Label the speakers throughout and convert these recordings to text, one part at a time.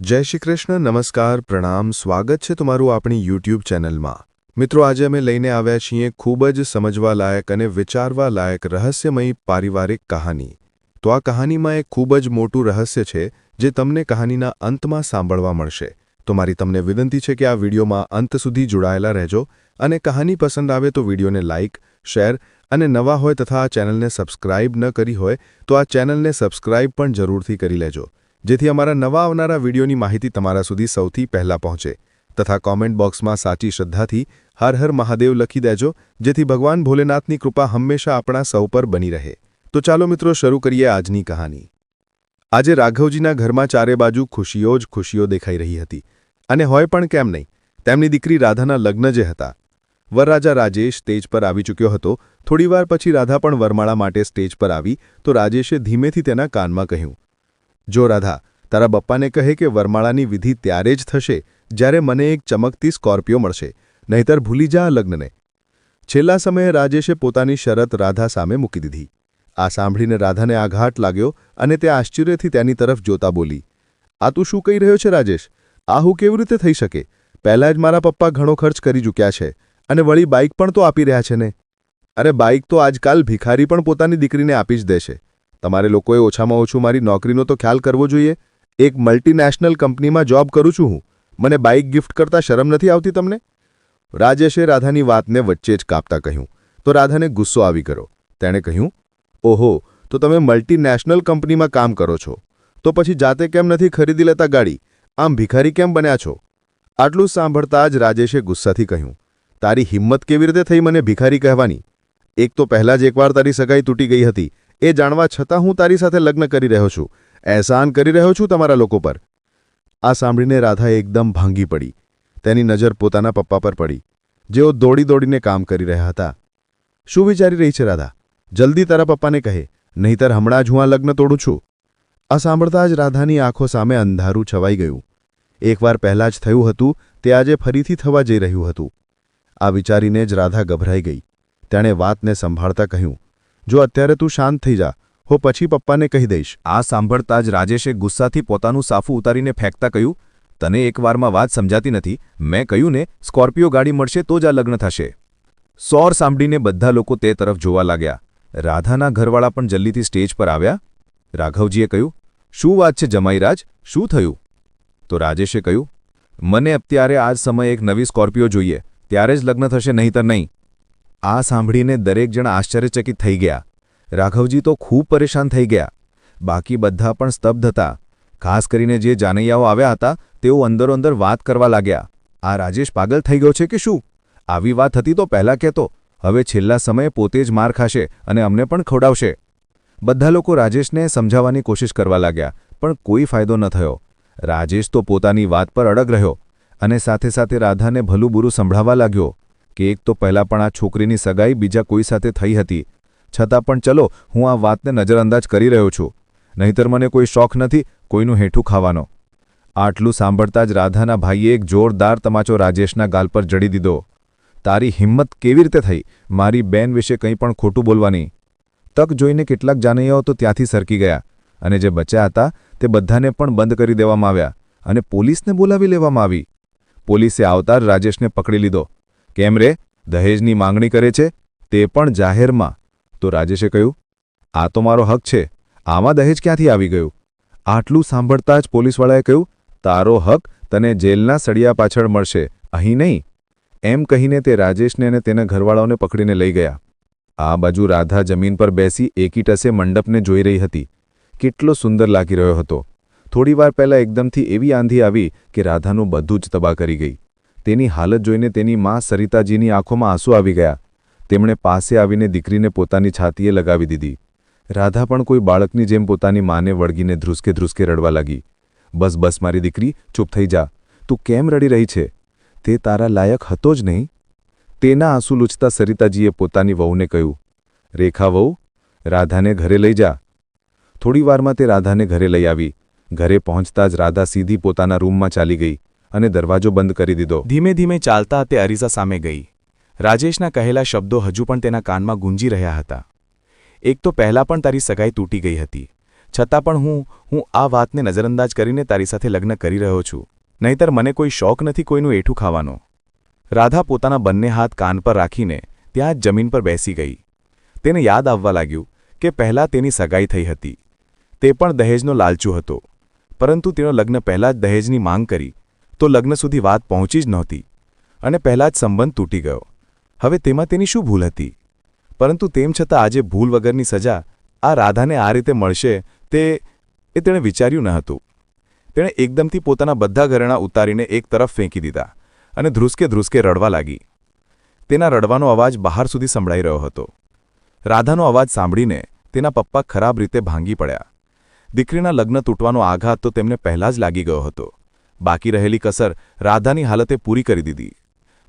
Speaker 1: જય શ્રી કૃષ્ણ, નમસ્કાર, પ્રણામ, સ્વાગત છે તમારું આપણી યુટ્યુબ ચેનલમાં. મિત્રો, આજે અમે લઈને આવ્યા છીએ ખૂબ જ સમજવા લાયક અને વિચારવા લાયક રહસ્યમયી પારિવારિક કહાની. તો આ કહાનીમાં એક ખૂબ જ મોટું રહસ્ય છે જે તમને કહાનીના અંતમાં સાંભળવા મળશે. તો મારી તમને વિનંતી છે કે આ વિડીયોમાં અંત સુધી જોડાયેલા રહેજો અને કહાની પસંદ આવે તો વિડીયોને લાઇક, શેર અને નવા હોય તથા આ ચેનલને સબસ્ક્રાઇબ ન કરી હોય તો આ ચેનલને સબસ્ક્રાઇબ પણ જરૂરથી કરી લેજો, જેથી અમારા નવા આવનારા વિડીયોની માહિતી તમારા સુધી સૌથી પહેલાં પહોંચે. તથા કોમેન્ટ બોક્સમાં સાચી શ્રદ્ધાથી હર હર મહાદેવ લખી દેજો, જેથી ભગવાન ભોલેનાથની કૃપા હંમેશા આપણા સૌ પર બની રહે. તો ચાલો મિત્રો, શરૂ કરીએ આજની કહાની. આજે રાઘવજીના ઘરમાં ચારે બાજુ ખુશીઓ જ ખુશીઓ દેખાઈ રહી હતી. અને હોય પણ કેમ નહીં, તેમની દીકરી રાધાના લગ્ન જે હતા. વરરાજા રાજેશ સ્ટેજ પર આવી ચૂક્યો હતો. થોડીવાર પછી રાધા પણ વરમાળા માટે સ્ટેજ પર આવી તો રાજેશે ધીમેથી તેના કાનમાં કહ્યું, જો રાધા, તારા બપ્પાને કહે કે વરમાળાની વિધિ ત્યારે જ થશે જ્યારે મને એક ચમકતી સ્કોર્પિયો મળશે, નહીંતર ભૂલી જા આ લગ્નને. છેલ્લા સમયે રાજેશે પોતાની શરત રાધા સામે મૂકી દીધી. આ સાંભળીને રાધાને આઘાત લાગ્યો અને તે આશ્ચર્યથી તેની તરફ જોતા બોલી, આ તું શું કહી રહ્યો છે રાજેશ? આ હું કેવી રીતે થઈ શકે? પહેલાં જ મારા પપ્પા ઘણો ખર્ચ કરી ચૂક્યા છે અને વળી બાઇક પણ તો આપી રહ્યા છે ને. અરે, બાઇક તો આજકાલ ભિખારી પણ પોતાની દીકરીને આપી જ દેશે. તમારે લોકોએ ઓછામાં ઓછું મારી નોકરીનો તો ખ્યાલ કરવો જોઈએ. એક મલ્ટીનેશનલ કંપનીમાં જોબ કરું છું હું. મને બાઇક ગિફ્ટ કરતા શરમ નથી આવતી તમને? રાજેશે રાધાની વાતને વચ્ચે જ કાપતા કહ્યું. તો રાધાને ગુસ્સો આવી ગયો. તેણે કહ્યું, ઓહો, તો તમે મલ્ટીનેશનલ કંપનીમાં કામ કરો છો, તો પછી જાતે કેમ નથી ખરીદી લેતા ગાડી? આમ ભિખારી કેમ બન્યા છો? આટલું સાંભળતા જ રાજેશે ગુસ્સાથી કહ્યું, તારી હિંમત કેવી રીતે થઈ મને ભિખારી કહેવાની? એક તો પહેલાં જ એકવાર તારી સગાઈ તૂટી ગઈ હતી, એ જાણવા છતાં હું તારી સાથે લગ્ન કરી રહ્યો છું, અહેસાન કરી રહ્યો છું તમારા લોકો પર. આ સાંભળીને રાધા એકદમ ભાંગી પડી. તેની નજર પોતાના પપ્પા પર પડી, જેઓ દોડી દોડીને કામ કરી રહ્યા હતા. શું વિચારી રહી છે રાધા? જલ્દી તારા પપ્પાને કહે, નહીંતર હમણાં જ હું આ લગ્ન તોડું છું. આ સાંભળતા જ રાધાની આંખો સામે અંધારું છવાઈ ગયું. એકવાર પહેલાં જ થયું હતું તે આજે ફરીથી થવા જઈ રહ્યું હતું. આ વિચારીને જ રાધા ગભરાઈ ગઈ. તેણે વાતને સંભાળતા કહ્યું, જો અત્યારે તું શાંત થઈ જા, હું પછી પપ્પાને કહી દઈશ.
Speaker 2: આ સાંભળતા જ રાજેશે ગુસ્સાથી પોતાનું સાફું ઉતારીને ફેંકતા કહ્યું, તને એકવારમાં વાત સમજાતી નથી. મેં કહ્યું ને, સ્કોર્પિયો ગાડી મળશે તો જ આ લગ્ન થશે. સોર સાંભળીને બધા લોકો તે તરફ જોવા લાગ્યા. રાધાના ઘરવાળા પણ જલ્દીથી સ્ટેજ પર આવ્યા. રાઘવજીએ કહ્યું, શું વાત છે જમાઈરાજ, શું થયું? તો રાજેશે કહ્યું, મને અત્યારે આ જ સમયે એક નવી સ્કોર્પિયો જોઈએ, ત્યારે જ લગ્ન થશે, નહીંતર નહીં. આ સાંભળીને દરેક જણ આશ્ચર્યચકિત થઈ ગયા. રાઘવજી તો ખૂબ પરેશાન થઈ ગયા. બાકી બધા પણ સ્તબ્ધ હતા. ખાસ કરીને જે જાનૈયાઓ આવ્યા હતા તેઓ અંદરોઅંદર વાત કરવા લાગ્યા, આ રાજેશ પાગલ થઈ ગયો છે કે શું? આવી વાત હતી તો પહેલાં કહેતો. હવે છેલ્લા સમયે પોતે જ માર ખાશે અને અમને પણ ખવડાવશે. બધા લોકો રાજેશને સમજાવવાની કોશિશ કરવા લાગ્યા, પણ કોઈ ફાયદો ન થયો. રાજેશ તો પોતાની વાત પર અડગ રહ્યો અને સાથે સાથે રાધાને ભલું બુરું સંભળાવવા લાગ્યો કે એક તો પહેલાં પણ આ છોકરીની સગાઈ બીજા કોઈ સાથે થઈ હતી, છતાં પણ ચલો હું આ વાતને નજરઅંદાજ કરી રહ્યો છું, નહીંતર મને કોઈ શોખ નથી કોઈનું હેઠું ખાવાનો. આટલું સાંભળતા જ રાધાના ભાઈએ એક જોરદાર તમાચો રાજેશના ગાલ પર જડી દીધો. તારી હિંમત કેવી રીતે થઈ મારી બેન વિશે કંઈ પણ ખોટું બોલવાની? તક જોઈને કેટલાક જાનૈયાઓ તો ત્યાંથી સરકી ગયા અને જે બચ્યા હતા તે બધાને પણ બંધ કરી દેવામાં આવ્યા અને પોલીસને બોલાવી લેવામાં આવી. પોલીસે આવતા જ રાજેશને પકડી લીધો. કેમ રે, દહેજની માંગણી કરે છે, તે પણ જાહેરમાં? તો રાજેશે કહ્યું, આ તો મારો હક છે, આમાં દહેજ ક્યાંથી આવી ગયું? આટલું સાંભળતા જ પોલીસવાળાએ કહ્યું, તારો હક તને જેલના સળિયા પાછળ મળશે, અહીં નહીં. એમ કહીને તે રાજેશને અને તેના ઘરવાળાઓને પકડીને લઈ ગયા. આ બાજુ રાધા જમીન પર બેસી એકી ટસે મંડપને જોઈ રહી હતી. કેટલો સુંદર લાગી રહ્યો હતો. થોડીવાર પહેલાં એકદમથી એવી આંધી આવી કે રાધાનું બધું જ તબાહ કરી ગઈ. તેની હાલત જોઈને તેની મા સરિતાજીની આંખોમાં આંસુ આવી ગયા. તેમણે પાસે આવીને દીકરીને પોતાની છાતીએ લગાવી દીધી. રાધા પણ કોઈ બાળકની જેમ પોતાની માને વળગીને ધ્રુસકે ધ્રુસકે રડવા લાગી. બસ બસ મારી દીકરી, ચૂપ થઈ જા. તું કેમ રડી રહી છે? તે તારા લાયક હતો જ નહીં. તેના આંસુ લૂછતા સરિતાજીએ પોતાની વહુને કહ્યું, રેખા વહુ, રાધાને ઘરે લઈ જા. થોડીવારમાં તે રાધાને ઘરે લઈ આવી. ઘરે પહોંચતા જ રાધા સીધી પોતાના રૂમમાં ચાલી ગઈ અને દરવાજો બંધ કરી દીધો.
Speaker 3: ધીમે ધીમે ચાલતા તે અરીસા સામે ગઈ. રાજેશના કહેલા શબ્દો હજુ પણ તેના કાનમાં ગુંજી રહ્યા હતા. એક તો પહેલાં પણ તારી સગાઈ તૂટી ગઈ હતી, છતાં પણ હું આ વાતને નજરઅંદાજ કરીને તારી સાથે લગ્ન કરી રહ્યો છું. નહીંતર મને કોઈ શોખ નથી કોઈનું એઠું ખાવાનો. રાધા પોતાના બંને હાથ કાન પર રાખીને ત્યાં જ જમીન પર બેસી ગઈ. તેને યાદ આવવા લાગ્યું કે પહેલાં તેની સગાઈ થઈ હતી. તે પણ દહેજનો લાલચુ હતો, પરંતુ તેનો લગ્ન પહેલાં જ દહેજની માંગ કરી તો લગ્ન સુધી વાત પહોંચી જ નહોતી અને પહેલાં જ સંબંધ તૂટી ગયો. હવે તેમાં તેની શું ભૂલ હતી? પરંતુ તેમ છતાં આજે ભૂલ વગરની સજા આ રાધાને આ રીતે મળશે તેણે વિચાર્યું ન હતું. તેણે એકદમથી પોતાના બધા ઘરેણાં ઉતારીને એક તરફ ફેંકી દીધા અને ધ્રુસકે ધ્રુસકે રડવા લાગી. તેના રડવાનો અવાજ બહાર સુધી સંભળાઈ રહ્યો હતો. રાધાનો અવાજ સાંભળીને તેના પપ્પા ખરાબ રીતે ભાંગી પડ્યા. દીકરીના લગ્ન તૂટવાનો આઘાત તો તેમને પહેલાં જ લાગી ગયો હતો. બાકી રહેલી કસર રાધાની હાલતે પૂરી કરી દીધી.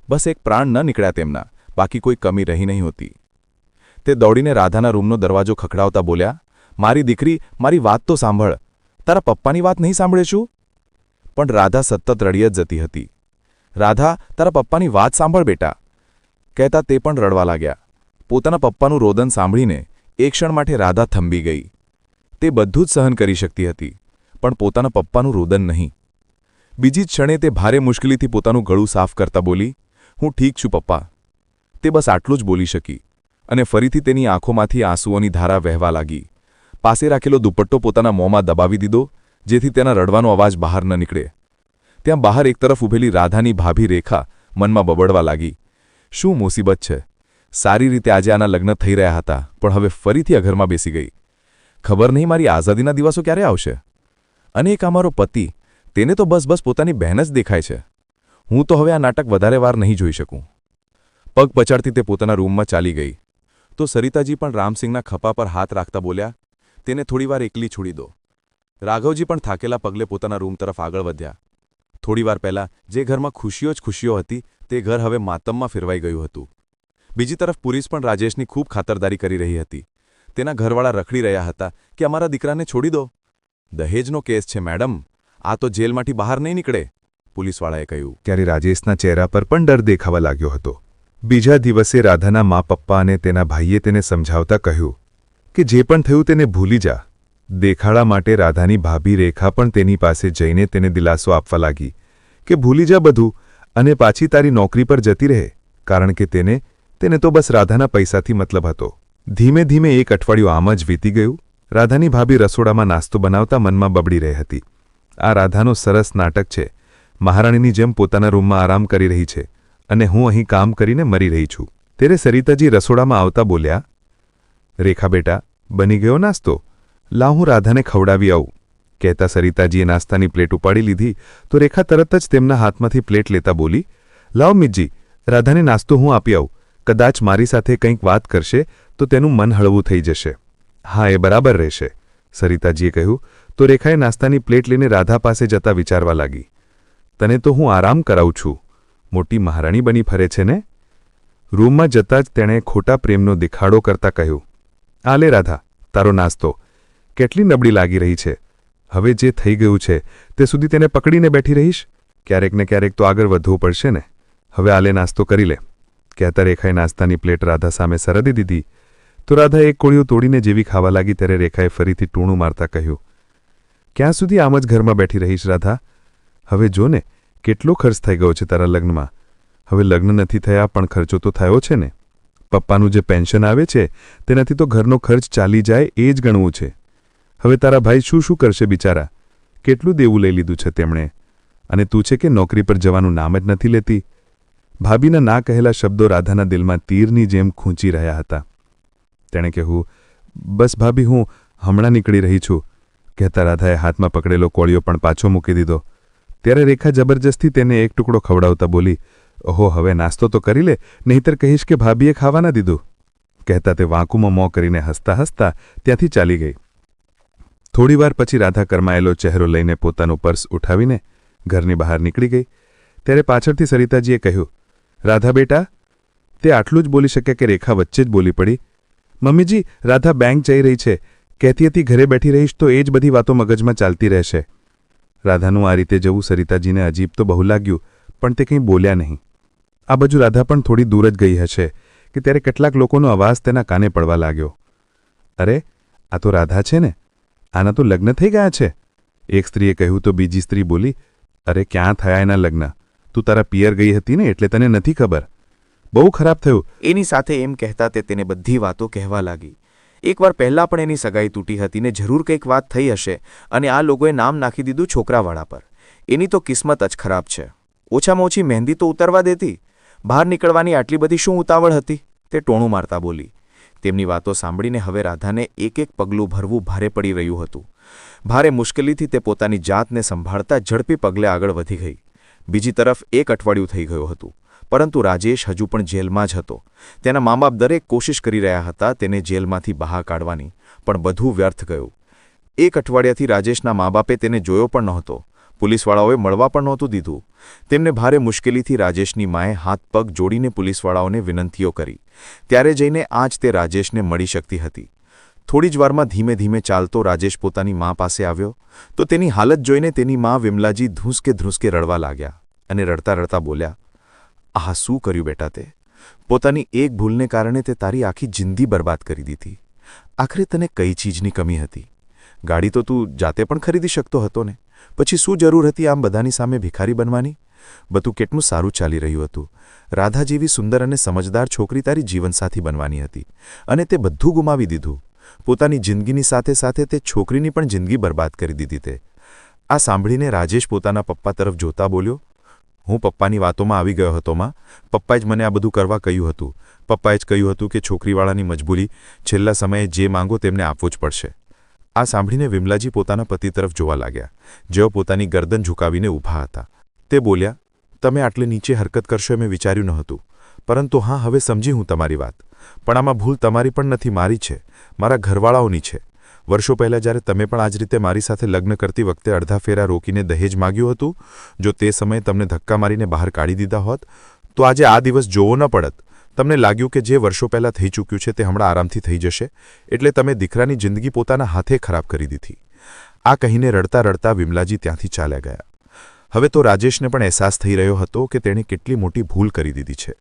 Speaker 3: બસ એક પ્રાણ ન નીકળ્યા તેમના, બાકી કોઈ કમી રહી નહીં હોતી. તે દોડીને રાધાના રૂમનો દરવાજો ખખડાવતા બોલ્યા, મારી દીકરી, મારી વાત તો સાંભળ. તારા પપ્પાની વાત નહીં સાંભળે છું? પણ રાધા સતત રડી જ જતી હતી. રાધા, તારા પપ્પાની વાત સાંભળ બેટા, કહેતા તે પણ રડવા લાગ્યા. પોતાના પપ્પાનું રોદન સાંભળીને એક ક્ષણ માટે રાધા થંભી ગઈ. તે બધું જ સહન કરી શકતી હતી, પણ પોતાના પપ્પાનું રોદન નહીં. બીજી જ ક્ષણે તે ભારે મુશ્કેલીથી પોતાનું ગળું સાફ કરતા બોલી, હું ઠીક છું પપ્પા. તે બસ આટલું જ બોલી શકી અને ફરીથી તેની આંખોમાંથી આંસુઓની ધારા વહેવા લાગી. પાસે રાખેલો દુપટ્ટો પોતાના મોંમાં દબાવી દીધો, જેથી તેના રડવાનો અવાજ બહાર ન નીકળે. ત્યાં બહાર એક તરફ ઊભેલી રાધાની ભાભી રેખા મનમાં બબડવા લાગી, શું મુસીબત છે? સારી રીતે આજે આના લગ્ન થઈ રહ્યા હતા, પણ હવે ફરીથી અઘરમાં બેસી ગઈ. ખબર નહીં મારી આઝાદીના દિવસો ક્યારે આવશે. અને એક અમારો પતિ, તેને તો બસ પોતાની બહેન જ દેખાય છે. હું તો હવે આ નાટક વધારે વાર નહીં જોઈ શકું. પગ પછાડતી તે પોતાના રૂમમાં ચાલી ગઈ તો સરિતાજી પણ રામસિંહના ખભા પર હાથ રાખતા બોલ્યા, તેને થોડીવાર એકલી છોડી દો. રાઘવજી પણ થાકેલા પગલે પોતાના રૂમ તરફ આગળ વધ્યા. થોડીવાર પહેલાં જે ઘરમાં ખુશીઓ જ ખુશીઓ હતી તે ઘર હવે માતમમાં ફેરવાઈ ગયું હતું. બીજી તરફ પુરીસ પણ રાજેશની ખૂબ ખાતરદારી કરી રહી હતી. તેના ઘરવાળા રખડી રહ્યા હતા કે અમારા દીકરાને છોડી દો. દહેજનો કેસ છે મેડમ, આ તો જેલમાંથી બહાર નહીં નીકળે, પોલીસવાળાએ કહ્યું.
Speaker 1: ત્યારે રાજેશના ચહેરા પર પણ ડર દેખાવા લાગ્યો હતો. બીજા દિવસે રાધાના મા પપ્પા અને તેના ભાઈએ તેને સમજાવતા કહ્યું કે જે પણ થયું તેને ભૂલી જા. દેખાડા માટે રાધાની ભાભી રેખા પણ તેની પાસે જઈને તેને દિલાસો આપવા લાગી કે ભૂલી જા બધું અને પાછી તારી નોકરી પર જતી રહે, કારણ કે તેને તો બસ રાધાના પૈસાથી મતલબ હતો. ધીમે ધીમે એક અઠવાડિયું આમ જ વીતી ગયું. રાધાની ભાભી રસોડામાં નાસ્તો બનાવતા મનમાં બબડી રહી હતી, આ રાધાનો સરસ નાટક છે. મહારાણીની જેમ પોતાના રૂમમાં આરામ કરી રહી છે અને હું અહીં કામ કરીને મરી રહી છું. ત્યારે સરિતાજી રસોડામાં આવતા બોલ્યા, રેખા બેટા, બની ગયો નાસ્તો? લાવ હું રાધાને ખવડાવી આવું. કહેતા સરિતાજીએ નાસ્તાની પ્લેટ ઉપાડી લીધી તો રેખા તરત જ તેમના હાથમાંથી પ્લેટ લેતા બોલી, લાવ મિતજી, રાધાને નાસ્તો હું આપી આવું. કદાચ મારી સાથે કંઈક વાત કરશે તો તેનું મન હળવું થઈ જશે. હા, એ બરાબર રહેશે, સરિતાજીએ કહ્યું તો રેખાએ નાસ્તાની પ્લેટ લઈને રાધા પાસે જતા વિચારવા લાગી, તને તો હું આરામ કરાવું છું, મોટી મહારાણી બની ફરે છે ને? રૂમમાં જતાં જ તેણે ખોટા પ્રેમનો દેખાડો કરતા કહ્યું, આ લે રાધા, તારો નાસ્તો. કેટલી નબળી લાગી રહી છે. હવે જે થઈ ગયું છે તે સુધી તેને પકડીને બેઠી રહીશ? ક્યારેક ને ક્યારેક તો આગળ વધવું પડશે ને. હવે આલે નાસ્તો કરી લે. કહેતા રેખાએ નાસ્તાની પ્લેટ રાધા સામે સરદી દીધી તો રાધા એક કોળિયો તોડીને જેવી ખાવા લાગી ત્યારે રેખાએ ફરીથી ટૂણું મારતા કહ્યું, ક્યાં સુધી આમ જ ઘરમાં બેઠી રહીશ રાધા? હવે જો ને કેટલો ખર્ચ થઈ ગયો છે તારા લગ્નમાં. હવે લગ્ન નથી થયા પણ ખર્ચો તો થયો છે ને. પપ્પાનું જે પેન્શન આવે છે તેનાથી તો ઘરનો ખર્ચ ચાલી જાય એ જ ગણવું છે. હવે તારા ભાઈ શું કરશે બિચારા? કેટલું દેવું લઈ લીધું છે તેમણે, અને તું છે કે નોકરી પર જવાનું નામ જ નથી લેતી. ભાભીના ના કહેલા શબ્દો રાધાના દિલમાં તીરની જેમ ખૂંચી રહ્યા હતા. તેણે કહ્યું, બસ ભાભી, હું હમણાં નીકળી રહી છું. કહેતા રાધાએ હાથમાં પકડેલો કોળિયો પણ પાછો મૂકી દીધો. ત્યારે રેખા જબરજસ્તી તેને એક ટુકડો ખવડાવતા બોલી, ઓહો, હવે નાસ્તો તો કરી લે, નહીંતર કહીશ કે ભાભીએ ખાવા ન દીધું. કહેતા તે વાંકુમાં મોં કરીને હસતા હસતા ત્યાંથી ચાલી ગઈ. થોડીવાર પછી રાધા કરમાયેલો ચહેરો લઈને પોતાનું પર્સ ઉઠાવીને ઘરની બહાર નીકળી ગઈ. ત્યારે પાછળથી સરિતાજીએ કહ્યું, રાધા બેટા. તે આટલું જ બોલી શક્યા કે રેખા વચ્ચે જ બોલી પડી, મમ્મીજી, રાધા બેંક જઈ રહી છે, કહેતી હતી ઘરે બેઠી રહીશ તો એ જ બધી વાતો મગજમાં ચાલતી રહેશે. રાધાનું આ રીતે જવું સરિતાજીને અજીબ તો બહુ લાગ્યું, પણ તે કંઈ બોલ્યા નહીં. આ બાજુ રાધા પણ થોડી દૂર જ ગઈ હશે કે ત્યારે કેટલાક લોકોનો અવાજ તેના કાને પડવા લાગ્યો, અરે, આ તો રાધા છે ને? આના તો લગ્ન થઈ ગયા છે. એક સ્ત્રીએ કહ્યું તો બીજી સ્ત્રી બોલી, અરે ક્યાં થયા એના લગ્ન? તું તારા પિયર ગઈ હતી ને એટલે તને નથી ખબર. બહુ ખરાબ થયું.
Speaker 3: એની સાથે એમ કહેતા તે તેને બધી વાતો કહેવા લાગી. એકવાર પહેલાં પણ એની સગાઈ તૂટી હતી ને જરૂર કંઈક વાત થઈ હશે અને આ લોકોએ નામ નાખી દીધું છોકરાવાળા પર. એની તો કિસ્મત જ ખરાબ છે. ઓછામાં ઓછી મહેંદી તો ઉતારવા દેતી. બહાર નીકળવાની આટલી બધી શું ઉતાવળ હતી? તે ટોણું મારતા બોલી. તેમની વાતો સાંભળીને હવે રાધાને એક એક પગલું ભરવું ભારે પડી રહ્યું હતું. ભારે મુશ્કેલીથી તે પોતાની જાતને સંભાળતા ઝડપી પગલે આગળ વધી ગઈ. બીજી તરફ એક અઠવાડિયું થઈ ગયું હતું, પરંતુ રાજેશ હજુ પણ જેલમાં જ હતો. તેના મા બાપ દરેક કોશિશ કરી રહ્યા હતા તેને જેલમાંથી બહાર કાઢવાની, પણ બધું વ્યર્થ ગયું. એક અઠવાડિયાથી રાજેશના મા બાપે તેને જોયો પણ નહોતો. પોલીસવાળાઓએ મળવા પણ નહોતું દીધું. તેમને ભારે મુશ્કેલીથી રાજેશની માએ હાથ પગ જોડીને પોલીસવાળાઓને વિનંતીઓ કરી. ત્યારે જઈને આજ તે રાજેશને મળી શકતી હતી. થોડી જ વારમાં ધીમે ધીમે ચાલતો રાજેશ પોતાની મા પાસે આવ્યો તો તેની હાલત જોઈને તેની મા વિમલાજી ધ્રુસકે ધ્રુસકે રડવા લાગ્યા અને રડતા રડતા બોલ્યા, આહ શું કર્યું બેટા તે? પોતાની એક ભૂલને કારણે તે તારી આખી જિંદગી બરબાદ કરી દીધી. આખરે તને કઈ ચીજની કમી હતી? ગાડી તો તું જાતે પણ ખરીદી શકતો હતો ને? પછી શું જરૂર હતી આમ બધાની સામે ભિખારી બનવાની? બધું કેટલું સારું ચાલી રહ્યું હતું. રાધા જેવી સુંદર અને સમજદાર છોકરી તારી જીવનસાથી બનવાની હતી અને તે બધું ગુમાવી દીધું. પોતાની જિંદગીની સાથે સાથે તે છોકરીની પણ જિંદગી બરબાદ કરી દીધી તે. આ સાંભળીને રાજેશ પોતાના પપ્પા તરફ જોતા બોલ્યો, હું પપ્પાની વાતોમાં આવી ગયો હતો માં. પપ્પાએ જ મને આ બધું કરવા કહ્યું હતું. પપ્પાએ જ કહ્યું હતું કે છોકરીવાળાની મજબૂરી, છેલ્લા સમયે જે માંગો તેમને આપવું જ પડશે. આ સાંભળીને વિમલાજી પોતાના પતિ તરફ જોવા લાગ્યા, જેઓ પોતાની ગરદન ઝુકાવીને ઊભા હતા. તે બોલ્યા, તમે આટલે નીચે હરકત કરશો મેં વિચાર્યું નહોતું, પરંતુ હા હવે સમજી હું તમારી વાત. પણ આમાં ભૂલ તમારી પણ નથી, મારી છે, મારા ઘરવાળાઓની છે. વર્ષો પહેલાં જ્યારે તમે પણ આ જ રીતે મારી સાથે લગ્ન કરતી વખતે અડધા ફેરા રોકીને દહેજ માગ્યું હતું, જો તે સમયે તમને ધક્કા મારીને બહાર કાઢી દીધા હોત તો આજે આ દિવસ જોવો ન પડત. તમને લાગ્યું કે જે વર્ષો પહેલાં થઈ ચૂક્યું છે તે હમણાં આરામથી થઈ જશે, એટલે તમે દીકરાની જિંદગી પોતાના હાથે ખરાબ કરી દીધી. આ કહીને રડતા રડતા વિમલાજી ત્યાંથી ચાલ્યા ગયા. હવે તો રાજેશને પણ અહેસાસ થઈ રહ્યો હતો કે તેણે કેટલી મોટી ભૂલ કરી દીધી છે.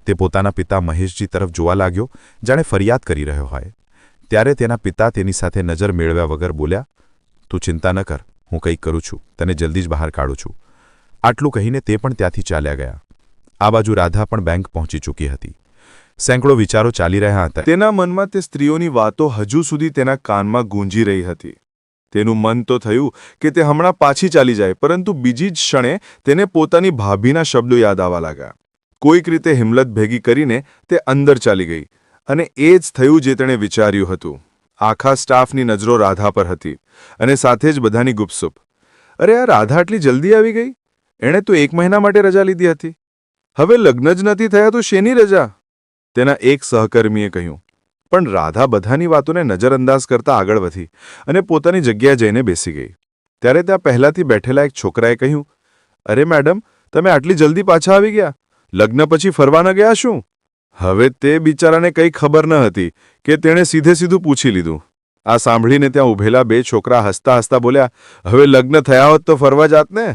Speaker 3: તે પોતાના પિતા મહેશજી તરફ જોવા લાગ્યો, જાણે ફરિયાદ કરી રહ્યો હોય. ત્યારે તેના પિતા તેની સાથે નજર મેળવ્યા વગર બોલ્યા, તું ચિંતા ન કર, હું કંઈક કરું છું, તને જલ્દી જ બહાર કાઢું છું. આટલું કહીને તે પણ ત્યાંથી ચાલ્યા ગયા. આ બાજુ રાધા પણ બેંક પહોંચી ચૂકી હતી. સેંકડો વિચારો ચાલી રહ્યા હતા.
Speaker 4: તેના મનમાં તે સ્ત્રીઓની વાતો હજુ સુધી તેના કાનમાં ગૂંજી રહી હતી. તેનું મન તો થયું કે તે હમણાં પાછી ચાલી જાય, પરંતુ બીજી જ ક્ષણે તેને પોતાની ભાભીના શબ્દો યાદ આવવા લાગ્યા. કોઈક રીતે હિંમત ભેગી કરીને તે અંદર ચાલી ગઈ અને એ જ થયું જે તેણે વિચાર્યું હતું. આખા સ્ટાફની નજરો રાધા પર હતી અને સાથે જ બધાની ગુપસુપ. અરે આ રાધા આટલી જલ્દી આવી ગઈ? એણે તો 1 મહિના માટે રજા લીધી હતી. હવે લગ્ન જ નથી થયા તો શેની રજા? તેના એક સહકર્મીએ કહ્યું. પણ રાધા બધાની વાતોને નજરઅંદાજ કરતા આગળ વધી અને પોતાની જગ્યાએ જઈને બેસી ગઈ. ત્યારે ત્યાં પહેલાંથી બેઠેલા એક છોકરાએ કહ્યું, અરે મેડમ, તમે આટલી જલ્દી પાછા આવી ગયા? લગ્ન પછી ફરવા ન ગયા શું? હવે તે બિચારાને કંઈ ખબર ન હતી કે તેણે સીધે સીધું પૂછી લીધું. આ સાંભળીને ત્યાં ઊભેલા 2 છોકરા હસતા હસતા બોલ્યા, હવે લગ્ન થયા હોત તો ફરવા જાત ને?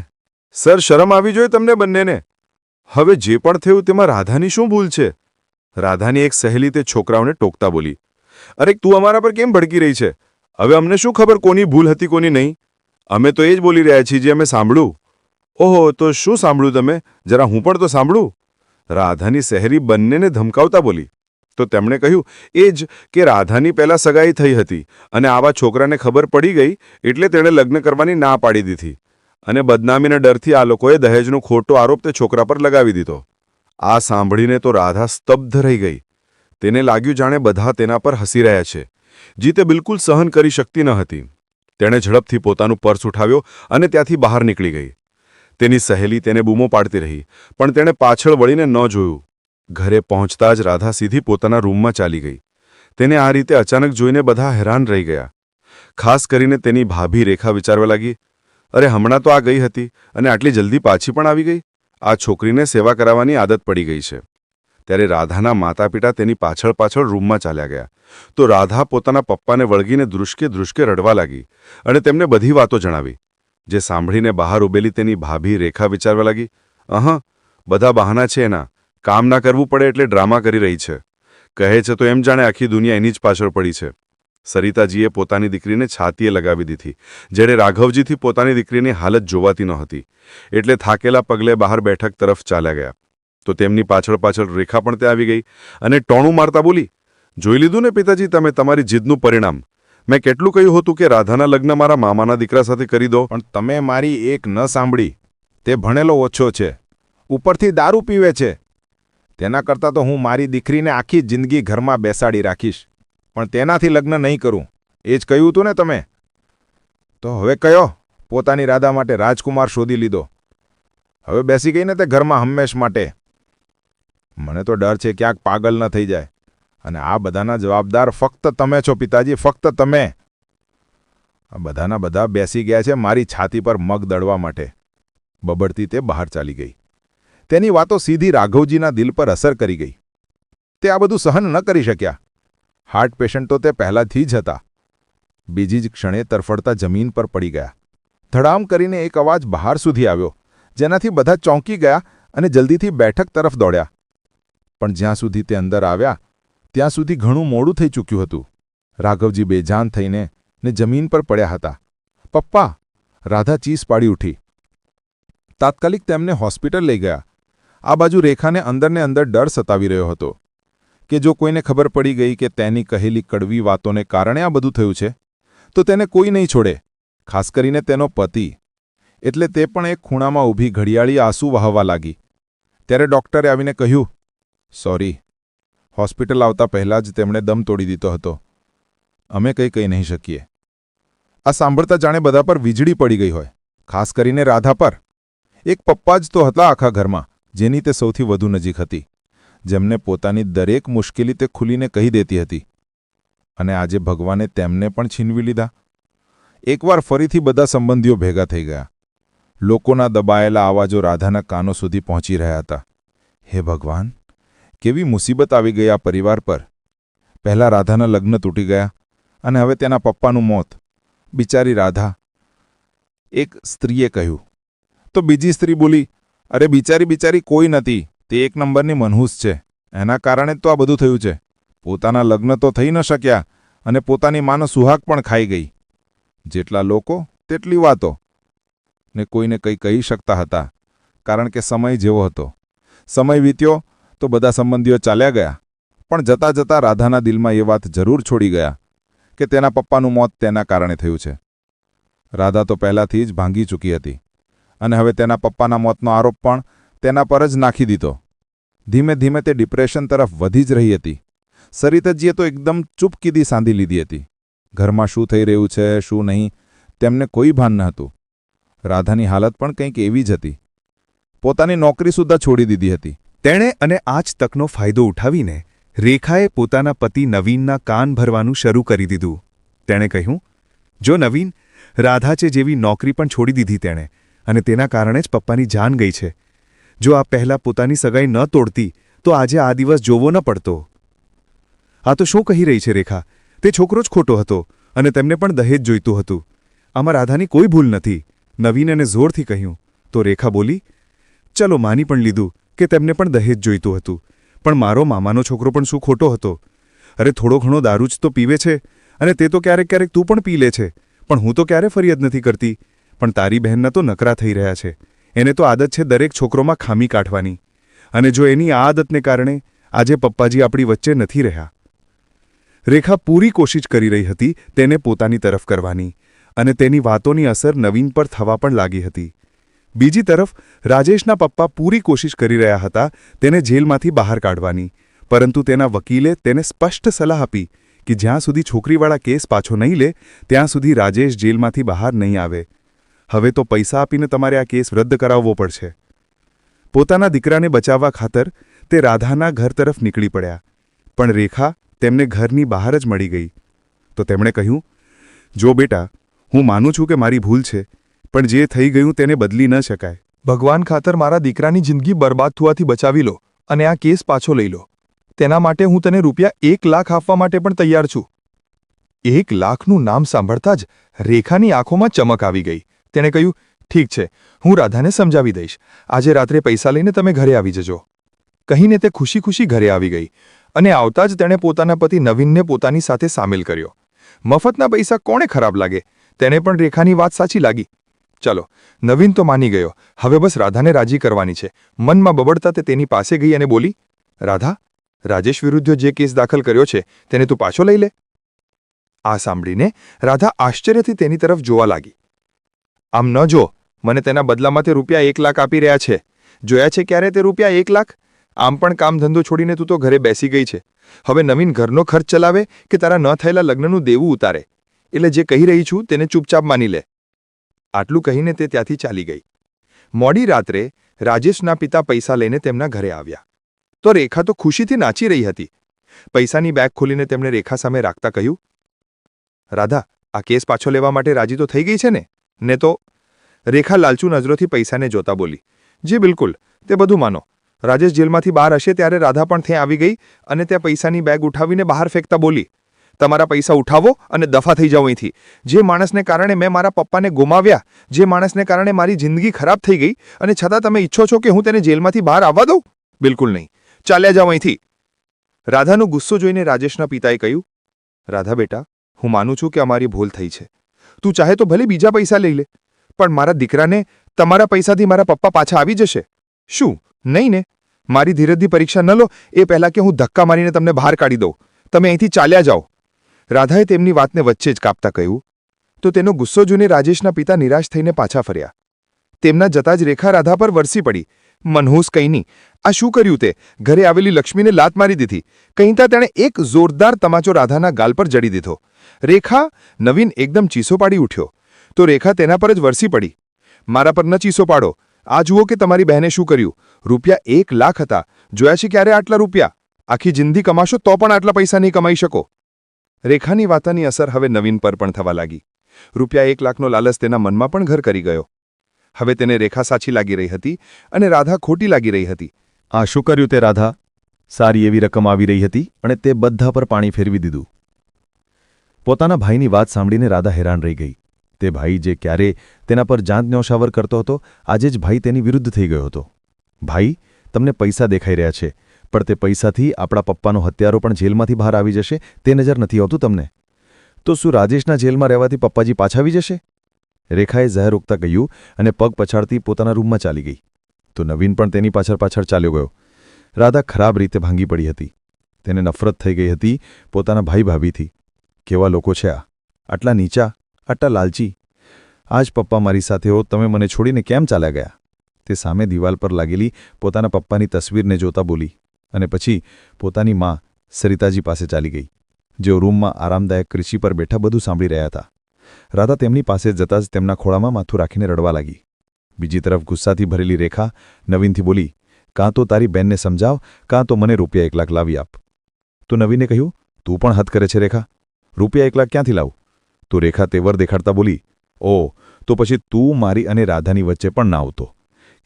Speaker 4: સર, શરમ આવી જોઈએ તમને બંનેને. હવે જે પણ થયું તેમાં રાધાની શું ભૂલ છે? રાધાની એક સહેલી તે છોકરાઓને ટોકતા બોલી, અરે તું અમારા પર કેમ ભડકી રહી છે? હવે અમને શું ખબર કોની ભૂલ હતી કોની નહીં? અમે તો એ જ બોલી રહ્યા છીએ જે અમે સાંભળ્યું. ઓહો, તો શું સાંભળ્યું તમે? જરા હું પણ તો સાંભળું. રાધાની સહેરી બંનેને ધમકાવતા બોલી. તો તેમણે કહ્યું એ જ કે રાધાની પહેલાં સગાઈ થઈ હતી અને આવા છોકરાને ખબર પડી ગઈ એટલે તેણે લગ્ન કરવાની ના પાડી દીધી અને બદનામીના ડરથી આ લોકોએ દહેજનો ખોટો આરોપ તે છોકરા પર લગાવી દીધો. આ સાંભળીને તો રાધા સ્તબ્ધ રહી ગઈ. તેને લાગ્યું જાણે બધા તેના પર હસી રહ્યા છે. જીતે બિલકુલ સહન કરી શકતી ન હતી. તેણે ઝડપથી પોતાનું પર્સ ઉઠાવ્યો અને ત્યાંથી બહાર નીકળી ગઈ. તેની સહેલી તેને બૂમો પાડતી રહી, પણ તેણે પાછળ વળીને ન જોયું. ઘરે પહોંચતા જ રાધા સીધી પોતાના રૂમમાં ચાલી ગઈ. તેને આ રીતે અચાનક જોઈને બધા હેરાન રહી ગયા. ખાસ કરીને તેની ભાભી રેખા વિચારવા લાગી, અરે હમણાં તો આ ગઈ હતી અને આટલી જલ્દી પાછી પણ આવી ગઈ. આ છોકરીને સેવા કરાવવાની આદત પડી ગઈ છે. ત્યારે રાધાના માતા પિતા તેની પાછળ પાછળ રૂમમાં ચાલ્યા ગયા. તો રાધા પોતાના પપ્પાને વળગીને ધ્રુસકે ધ્રુસકે રડવા લાગી અને તેમને બધી વાતો જણાવી. જે સાંભળીને બહાર ઉભેલી તેની ભાભી રેખા વિચારવા લાગી, બધા બહાના છે એના, કામ ના કરવું પડે એટલે ડ્રામા કરી રહી છે. કહે છે તો એમ જાણે આખી દુનિયા એની જ પાછળ પડી છે. સરિતાજીએ પોતાની દીકરીને છાતીએ લગાવી દીધી, જેણે રાઘવજીથી પોતાની દીકરીની હાલત જોવાતી નહોતી. એટલે થાકેલા પગલે બહાર બેઠક તરફ ચાલ્યા ગયા. તો તેમની પાછળ પાછળ રેખા પણ ત્યાં આવી ગઈ અને ટોણું મારતા બોલી, જોઈ લીધું ને પિતાજી તમે તમારી જીદનું પરિણામ. મેં કેટલું કહ્યું હતું કે રાધાના લગ્ન મારા મામાના દીકરા સાથે કરી દો,
Speaker 2: પણ તમે મારી એક ન સાંભળી. તે ભણેલો ઓછો છે, ઉપરથી દારૂ પીવે છે. તેના કરતાં તો હું મારી દીકરીને આખી જિંદગી ઘરમાં બેસાડી રાખીશ, પણ તેનાથી લગ્ન નહીં કરું. એ જ કહ્યું હતું ને તમે. તો હવે કયો પોતાની રાધા માટે રાજકુમાર શોધી લીધો. હવે બેસી ગઈ ને તે ઘરમાં હંમેશ માટે. મને તો ડર છે ક્યાંક પાગલ ન થઈ જાય, અને આ બધાના જવાબદાર ફક્ત તમે છો પિતાજી, ફક્ત તમે. આ બધાના બધા બેસી ગયા છે મારી છાતી પર મગ દળવા માટે. બબડતી તે બહાર ચાલી ગઈ. તેની વાતો સીધી રાઘવજીના દિલ પર અસર કરી ગઈ. તે આ બધું સહન ન કરી શક્યા. હાર્ટ પેશન્ટ તો તે પહેલાથી જ હતા. બીજી જ ક્ષણે તરફડતા જમીન પર પડી ગયા. ધડામ કરીને એક અવાજ બહાર સુધી આવ્યો, જેનાથી બધા ચોંકી ગયા અને જલ્દીથી બેઠક તરફ દોડ્યા. પણ જ્યાં સુધી તે અંદર આવ્યા ત્યાં સુધી ઘણું મોડું થઈ ચૂક્યું હતું. રાઘવજી બેજાન થઈને ને જમીન પર પડ્યા હતા. પપ્પા! રાધા ચીસ પાડી ઉઠી. તાત્કાલિક તેમને હોસ્પિટલ લઈ ગયા. આ બાજુ રેખાને અંદરને અંદર ડર સતાવી રહ્યો હતો કે જો કોઈને ખબર પડી ગઈ કે તેની કહેલી કડવી વાતોને કારણે આ બધું થયું છે તો તેને કોઈ નહીં છોડે, ખાસ કરીને તેનો પતિ. એટલે તે પણ એક ખૂણામાં ઊભી ઘડિયાળી આંસુ વહાવવા લાગી. ત્યારે ડૉક્ટરે આવીને કહ્યું, સોરી, હોસ્પિટલ આવતા પહેલાં જ તેમણે દમ તોડી દીધો હતો. અમે કંઈ કહી નહીં શકીએ. આ સાંભળતા જાણે બધા પર વીજળી પડી ગઈ હોય, ખાસ કરીને રાધા પર. એક પપ્પા જ તો હતા આખા ઘરમાં જેની તે સૌથી વધુ નજીક હતી, જેમને પોતાની દરેક મુશ્કેલી તે ખુલીને કહી દેતી હતી. અને આજે ભગવાને તેમને પણ છીનવી લીધા. એકવાર ફરીથી બધા સંબંધીઓ ભેગા થઈ ગયા. લોકોના દબાયેલા અવાજો રાધાના કાનો સુધી પહોંચી રહ્યા હતા. હે ભગવાન, કેવી મુસીબત આવી ગઈ આ પરિવાર પર. પહેલાં રાધાના લગ્ન તૂટી ગયા અને હવે તેના પપ્પાનું મોત. બિચારી રાધા, એક સ્ત્રીએ કહ્યું. તો બીજી સ્ત્રી બોલી, અરે બિચારી કોઈ નથી, તે એક નંબરની મનહૂસ છે. એના કારણે જ તો આ બધું થયું છે. પોતાના લગ્ન તો થઈ ન શક્યા અને પોતાની માનો સુહાગ પણ ખાઈ ગઈ. જેટલા લોકો તેટલી વાતો. ને કોઈને કંઈ કહી શકતા હતા, કારણ કે સમય જેવો હતો. સમય વીત્યો તો બધા સંબંધીઓ ચાલ્યા ગયા, પણ જતાં જતાં રાધાના દિલમાં એ વાત જરૂર છોડી ગયા કે તેના પપ્પાનું મોત તેના કારણે થયું છે. રાધા તો પહેલાંથી જ ભાંગી ચૂકી હતી અને હવે તેના પપ્પાના મોતનો આરોપ પણ તેના પર જ નાખી દીધો. ધીમે ધીમે તે ડિપ્રેશન તરફ વધી જ રહી હતી. સરિતાજીએ તો એકદમ ચૂપકીદી સાંધી લીધી હતી. ઘરમાં શું થઈ રહ્યું છે શું નહીં તેમને કોઈ ભાન ન હતું. રાધાની હાલત પણ કંઈક એવી જ હતી. પોતાની નોકરી સુદ્ધા છોડી દીધી હતી.
Speaker 5: તેણે અને આ જ તકનો ફાયદો ઉઠાવીને રેખાએ પોતાના પતિ નવીનના કાન ભરવાનું શરૂ કરી દીધું. તેણે કહ્યું, જો નવીન, રાધા છે જેવી નોકરી પણ છોડી દીધી તેણે, અને તેના કારણે જ પપ્પાની જાન ગઈ છે. જો આ પહેલાં પોતાની સગાઈ ન તોડતી તો આજે આ દિવસ જોવો ન પડતો. આ તો શું કહી રહી છે રેખા? તે છોકરો જ ખોટો હતો અને તેમને પણ દહેજ જોઈતું હતું. આમાં રાધાની કોઈ ભૂલ નથી. નવીન એને જોરથી કહ્યું. તો રેખા બોલી, ચલો માની પણ લીધું કે તેમને પણ દહેજ જોઈતું હતું, પણ મારો મામાનો છોકરો પણ શું ખોટો હતો? અરે થોડો ઘણો દારૂ જ તો પીવે છે, અને તે તો ક્યારેક ક્યારેક તું પણ પી લે છે, પણ હું તો ક્યારે ફરિયાદ નથી કરતી. પણ તારી બહેનના તો નકરા થઈ રહ્યા છે. એને તો આદત છે દરેક છોકરોમાં ખામી કાઢવાની, અને જો એની આ આદતને કારણે આજે પપ્પાજી આપણી વચ્ચે નથી રહ્યા. રેખા પૂરી કોશિશ કરી રહી હતી તેને પોતાની તરફ કરવાની, અને તેની વાતોની અસર નવીન પર થવા પણ લાગી હતી. બીજી તરફ રાજેશના પપ્પા પૂરી કોશિશ કરી રહ્યા હતા તેને જેલમાંથી બહાર કાઢવાની, પરંતુ તેના વકીલે તેને સ્પષ્ટ સલાહ આપી કે જ્યાં સુધી છોકરીવાળા કેસ પાછો નહીં લે ત્યાં સુધી રાજેશ જેલમાંથી બહાર નહીં આવે. હવે તો પૈસા આપીને તમારે આ કેસ રદ કરાવવો પડશે. પોતાના દીકરાને બચાવવા ખાતર તે રાધાના ઘર તરફ નીકળી પડ્યા, પણ રેખા તેમને ઘરની બહાર જ મળી ગઈ. તો તેમણે કહ્યું, જો બેટા, હું માનું છું કે મારી ભૂલ છે, પણ જે થઈ ગયું તેને બદલી ન શકાય.
Speaker 6: ભગવાન ખાતર મારા દીકરાની જિંદગી બરબાદ થવાથી બચાવી લો અને આ કેસ પાછો લઈ લો. તેના માટે હું તને રૂપિયા 1 લાખ આપવા માટે પણ તૈયાર છું. 1 લાખનું નામ સાંભળતા જ રેખાની આંખોમાં ચમક આવી ગઈ. તેણે કહ્યું, ઠીક છે, હું રાધાને સમજાવી દઈશ. આજે રાત્રે પૈસા લઈને તમે ઘરે આવી જજો. કહીને તે ખુશી ખુશી ઘરે આવી ગઈ, અને આવતા જ તેણે પોતાના પતિ નવીનને પોતાની સાથે સામેલ કર્યો. મફતના પૈસા કોણે ખરાબ લાગે? તેને પણ રેખાની વાત સાચી લાગી. ચલો, નવીન તો માની ગયો. હવે બસ રાધાને રાજી કરવાની છે. મનમાં બબડતા તે તેની પાસે ગઈ અને બોલી, રાધા, રાજેશ વિરુદ્ધ જે કેસ દાખલ કર્યો છે તેને તું પાછો લઈ લે. આ સાંભળીને રાધા આશ્ચર્યથી તેની તરફ જોવા લાગી. આમ ન જો, મને તેના બદલામાં તે રૂપિયા 1 લાખ આપી રહ્યા છે. જોયા છે ક્યારે તે રૂપિયા 1 લાખ? આમ પણ કામ ધંધો છોડીને તું તો ઘરે બેસી ગઈ છે. હવે નવીન ઘરનો ખર્ચ ચલાવે કે તારા ન થયેલા લગ્નનું દેવું ઉતારે? એટલે જે કહી રહી છું તેને ચૂપચાપ માની લે. આટલું કહીને તે ત્યાંથી ચાલી ગઈ. મોડી રાત્રે રાજેશના પિતા પૈસા લઈને તેમના ઘરે આવ્યા. તો રેખા તો ખુશીથી નાચી રહી હતી. પૈસાની બેગ ખોલીને તેમણે રેખા સામે રાખતા કહ્યું, રાધા, આ કેસ પાછો લેવા માટે રાજી તો થઈ ગઈ છે ને? ને તો રેખા લાલચુ નજરોથી પૈસાને જોતા બોલી, જી બિલકુલ, તે બધું માનો. રાજેશ જેલમાંથી બહાર હશે ત્યારે રાધા પણ ત્યાં આવી ગઈ અને તે પૈસાની બેગ ઉઠાવીને બહાર ફેંકતા બોલી, તમારા પૈસા ઉઠાવો અને દફા થઈ જાઓ અહીંથી. જે માણસને કારણે મેં મારા પપ્પાને ગુમાવ્યા, જે માણસને કારણે મારી જિંદગી ખરાબ થઈ ગઈ, અને છતાં તમે ઈચ્છો છો કે હું તેને જેલમાંથી બહાર આવવા દઉં? બિલકુલ નહીં. ચાલ્યા જાઓ અહીંથી. રાધાનો ગુસ્સો જોઈને રાજેશના પિતાએ કહ્યું, રાધા બેટા, હું માનું છું કે અમારી ભૂલ થઈ છે. તું ચાહે તો ભલે બીજા પૈસા લઈ લે, પણ મારા દીકરાને તમારા પૈસાથી મારા પપ્પા પાછા આવી જશે. શું નહીં ને? મારી ધીરજની પરીક્ષા ન લો એ પહેલાં કે હું ધક્કા મારીને તમને બહાર કાઢી દઉં. તમે અહીંથી ચાલ્યા જાઓ. રાધાએ તેમની વાતને વચ્ચે જ કાપતા કહ્યું. તો તેનો ગુસ્સો જોઈને રાજેશના પિતા નિરાશ થઈને પાછા ફર્યા. તેમના જતાં જ રેખા રાધા પર વરસી પડી. મનહૂસ કંઈ નહીં. આ શું કર્યું તે? ઘરે આવેલી લક્ષ્મીને લાત મારી દીધી. કહીંતા તેણે એક જોરદાર તમાચો રાધાના ગાલ પર જડી દીધો. રેખા! નવીન એકદમ ચીસો પાડી ઉઠ્યો. તો રેખા તેના પર જ વરસી પડી. મારા પર ન ચીસો પાડો. આ જુઓ કે તમારી બહેને શું કર્યું. રૂપિયા 1 લાખ હતા. જોયા છે ક્યારે આટલા રૂપિયા? આખી જિંદગી કમાશો તો પણ આટલા પૈસા નહીં કમાઈ શકો. રેખાની વાતની અસર હવે નવીન પર પણ થવા લાગી. રૂપિયા 1 લાખનો લાલચ તેના મનમાં પણ ઘર કરી ગયો. હવે તેને રેખા સાચી લાગી રહી હતી અને રાધા ખોટી લાગી રહી હતી.
Speaker 2: આ શું કર્યું તે રાધા? સારી એવી રકમ આવી રહી હતી અને તે બધા પર પાણી ફેરવી દીધું. પોતાના ભાઈની વાત સાંભળીને રાધા હેરાન રહી ગઈ. તે ભાઈ જે ક્યારે તેના પર જાંચ ન્યોછાવર કરતો હતો, આજે જ ભાઈ તેની વિરુદ્ધ થઈ ગયો હતો. ભાઈ, તમને પૈસા દેખાઈ રહ્યા છે, પણ તે પૈસાથી આપણા પપ્પાનો હત્યારો પણ જેલમાંથી બહાર આવી જશે તે નજર નથી આવતું તમને? તો શું રાજેશના જેલમાં રહેવાથી પપ્પાજી પાછા આવી જશે? રેખાએ ઝહેર ઉગતા કહ્યું અને પગ પછાડતી પોતાના રૂમમાં ચાલી ગઈ. તો નવીન પણ તેની પાછળ પાછળ ચાલ્યો ગયો. રાધા ખરાબ રીતે ભાંગી પડી હતી. તેને નફરત થઈ ગઈ હતી પોતાના ભાઈ ભાભીથી. કેવા લોકો છે આ? આટલા નીચા, આટલા લાલચી. આજ પપ્પા મારી સાથે હો, તમે મને છોડીને કેમ ચાલ્યા ગયા? તે સામે દિવાલ પર લાગેલી પોતાના પપ્પાની તસવીરને જોતા બોલી અને પછી પોતાની મા સરિતાજી પાસે ચાલી ગઈ, જેઓ રૂમમાં આરામદાયક ખુરશી પર બેઠા બધું સાંભળી રહ્યા હતા. રાધા તેમની પાસે જતાં જ તેમના ખોળામાં માથું રાખીને રડવા લાગી. બીજી તરફ ગુસ્સાથી ભરેલી રેખા નવીનથી બોલી, કાં તો તારી બેનને સમજાવ, કાં તો મને રૂપિયા 1 લાખ લાવી આપ. તો નવીને કહ્યું, તું પણ હદ કરે છે રેખા. રૂપિયા 1 લાખ ક્યાંથી લાવું? તો રેખા તેવર દેખાડતા બોલી, ઓ, તો પછી તું મારી અને રાધાની વચ્ચે પણ ના આવતો.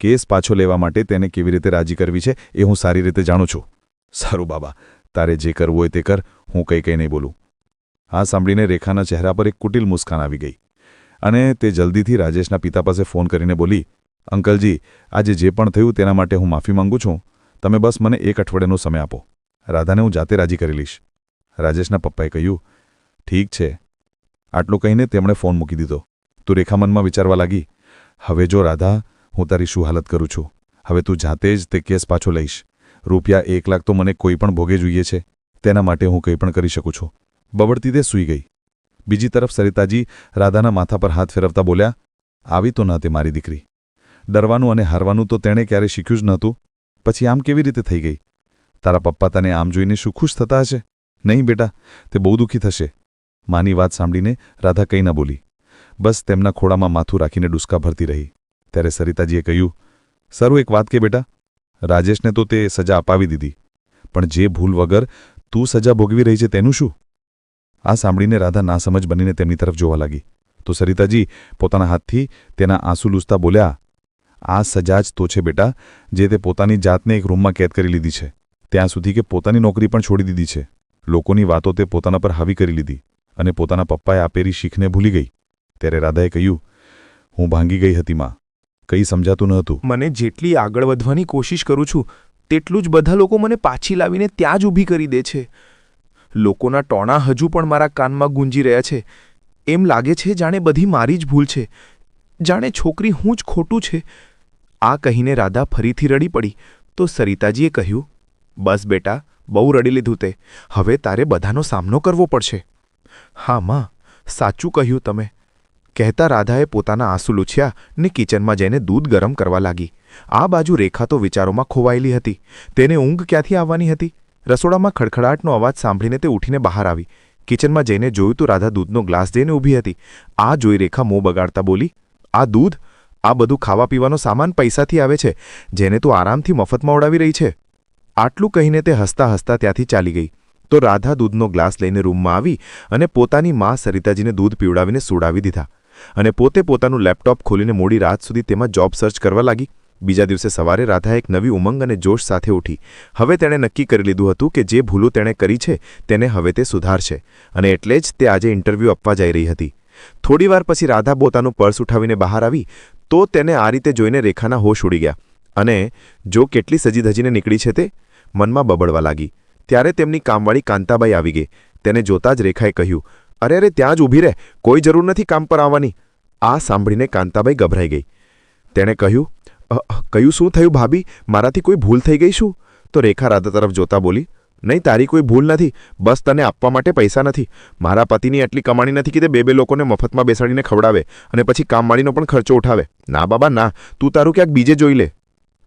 Speaker 2: કેસ પાછો લેવા માટે તેને કેવી રીતે રાજી કરવી છે એ હું સારી રીતે જાણું છું. સારું બાબા, તારે જે કરવું હોય તે કર, હું કંઈ નહીં બોલું. આ સાંભળીને રેખાના ચહેરા પર એક કુટિલ મુસ્કાન આવી ગઈ અને તે જલ્દીથી રાજેશના પિતા પાસે ફોન કરીને બોલી, અંકલજી, આજે જે પણ થયું તેના માટે હું માફી માંગુ છું. તમે બસ મને 1 અઠવાડિયાનો સમય આપો. રાધાને હું જાતે રાજી કરી લઈશ. રાજેશના પપ્પાએ કહ્યું, ઠીક છે. આટલું કહીને તેમણે ફોન મૂકી દીધો. તો રેખા મનમાં વિચારવા લાગી, હવે જો રાધા, હું તારી શું હાલત કરું છું. હવે તું જાતે જ તે કેસ પાછો લઈશ. રૂપિયા 1 લાખ તો મને કોઈ પણ ભોગે જોઈએ છે. તેના માટે હું કંઈ પણ કરી શકું છું. બબડતી તે સૂઈ ગઈ. બીજી તરફ સરિતાજી રાધાના માથા પર હાથ ફેરવતા બોલ્યા, આવી તો ન તે મારી દીકરી. ડરવાનું અને હારવાનું તો તેણે ક્યારે શીખ્યું જ નહોતું. પછી આમ કેવી રીતે થઈ ગઈ? તારા પપ્પા તને આમ જોઈને શું ખુશ થતા હશે? નહીં બેટા, તે બહુ દુઃખી થશે. માની વાત સાંભળીને રાધા કંઈ ન બોલી. બસ તેમના ખોળામાં માથું રાખીને ડુસકા ભરતી રહી. ત્યારે સરિતાજીએ કહ્યું, સરું એક વાત કે બેટા, રાજેશને તો તે સજા અપાવી દીધી, પણ જે ભૂલ વગર તું સજા ભોગવી રહી છે તેનું શું? આ સાંભળીને રાધા નાસમજ બનીને તેમની તરફ જોવા લાગી. તો સરિતાજી પોતાના હાથથી તેના આંસુ લૂછતા બોલ્યા, આ સજા જ તો છે બેટા, જે તે પોતાની જાતને એક રૂમમાં કેદ કરી લીધી છે. ત્યાં સુધી કે પોતાની નોકરી પણ છોડી દીધી છે. લોકોની વાતો તે પોતાના પર હાવી કરી લીધી અને પોતાના પપ્પાએ આપેલી શીખને ભૂલી ગઈ. ત્યારે રાધાએ કહ્યું, હું ભાંગી ગઈ હતી માં, કંઈ સમજાતું ન હતું.
Speaker 7: મને જેટલી આગળ વધવાની કોશિશ કરું છું તેટલું જ બધા લોકો મને પાછી લાવીને ત્યાં જ ઊભી કરી દે છે.
Speaker 2: લોકોના ટોણા હજુ પણ મારા કાનમાં ગુંજી રહ્યા છે. એમ લાગે છે જાણે બધી મારી જ ભૂલ છે, જાણે છોકરી હું જ ખોટું છે. આ કહીને રાધા ફરીથી રડી પડી તો સરિતાજીએ કહ્યું, બસ બેટા, બહુ રડી લીધું તે. હવે તારે બધાનો સામનો કરવો પડશે. હા માં, સાચું કહ્યું તમે, કહેતા રાધાએ પોતાના આંસુ લૂછ્યા ને કિચનમાં જઈને દૂધ ગરમ કરવા લાગી. આ બાજુ રેખા તો વિચારોમાં ખોવાયેલી હતી. તેને ઊંઘ ક્યાંથી આવવાની હતી? રસોડામાં ખડખડાટનો અવાજ સાંભળીને તે ઉઠીને બહાર આવી. કિચનમાં જઈને જોયું તો રાધા દૂધનો ગ્લાસ જઈને ઊભી હતી. આ જોઈ રેખા મોં બગાડતા બોલી, આ દૂધ? આ બધું ખાવા પીવાનો સામાન પૈસાથી આવે છે, જેને તું આરામથી મફતમાં ઉડાવી રહી છે. આટલું કહીને તે હસતા હસતા ત્યાંથી ચાલી ગઈ. તો રાધા દૂધનો ગ્લાસ લઈને રૂમમાં આવી અને પોતાની મા સરિતાજીને દૂધ પીવડાવીને સુડાવી દીધા અને પોતે પોતાનું લેપટોપ ખોલીને મોડી રાત સુધી તેમાં જોબ સર્ચ કરવા લાગી. બીજા દિવસે સવારે રાધા એક નવી ઉમંગ અને જોશ સાથે ઉઠી. હવે તેણે નક્કી કરી લીધું હતું કે જે ભૂલો તેણે કરી છે તેને હવે તે સુધારશે અને એટલે જ તે આજે ઇન્ટરવ્યૂ આપવા જઈ રહી હતી. થોડીવાર પછી રાધા પોતાનું પર્સ ઉઠાવીને બહાર આવી તો તેને આ રીતે જોઈને રેખાના હોશ ઉડી ગયા અને જો કેટલી સજી ધજીને નીકળી છે તે મનમાં બબડવા લાગી. ત્યારે તેમની કામવાળી કાંતાબાઈ આવી ગઈ. તેને જોતાં જ રેખાએ કહ્યું, અરે અરે, ત્યાં જ ઊભી રહે, કોઈ જરૂર નથી કામ પર આવવાની. આ સાંભળીને કાંતાબાઈ ગભરાઈ ગઈ. તેણે કહ્યું, શું થયું ભાભી, મારાથી કોઈ ભૂલ થઈ ગઈ શું? તો રેખા રાધા તરફ જોતા બોલી, નહીં, તારી કોઈ ભૂલ નથી, બસ તને આપવા માટે પૈસા નથી. મારા પતિની એટલી કમાણી નથી કે તે બે લોકોને મફતમાં બેસાડીને ખવડાવે અને પછી કામવાળીનો પણ ખર્ચો ઉઠાવે. ના બાબા ના, તું તારું ક્યાંક બીજે જોઈ લે.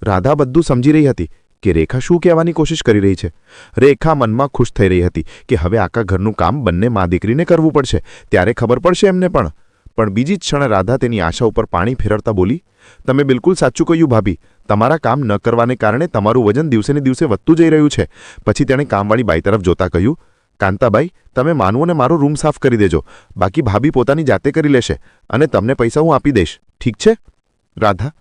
Speaker 2: રાધા બધું સમજી રહી હતી કે રેખા શું કહેવાની કોશિશ કરી રહી છે. રેખા મનમાં ખુશ થઈ રહી હતી કે હવે આખા ઘરનું કામ બંને મા દીકરીને કરવું પડશે, ત્યારે ખબર પડશે એમને પણ. બીજી જ ક્ષણે રાધા તેની આશા ઉપર પાણી ફેરવતા બોલી, તમે બિલકુલ સાચું કહ્યું ભાભી, તમારા કામ ન કરવાને કારણે તમારું વજન દિવસેને દિવસે વધતું જઈ રહ્યું છે. પછી તેણે કામવાળી બાઈ તરફ જોતા કહ્યું, કાંતાબાઈ, તમે માનવું અને મારો રૂમ સાફ કરી દેજો, બાકી ભાભી પોતાની જાતે કરી લેશે અને તમને પૈસા હું આપી દઈશ, ઠીક છે? રાધા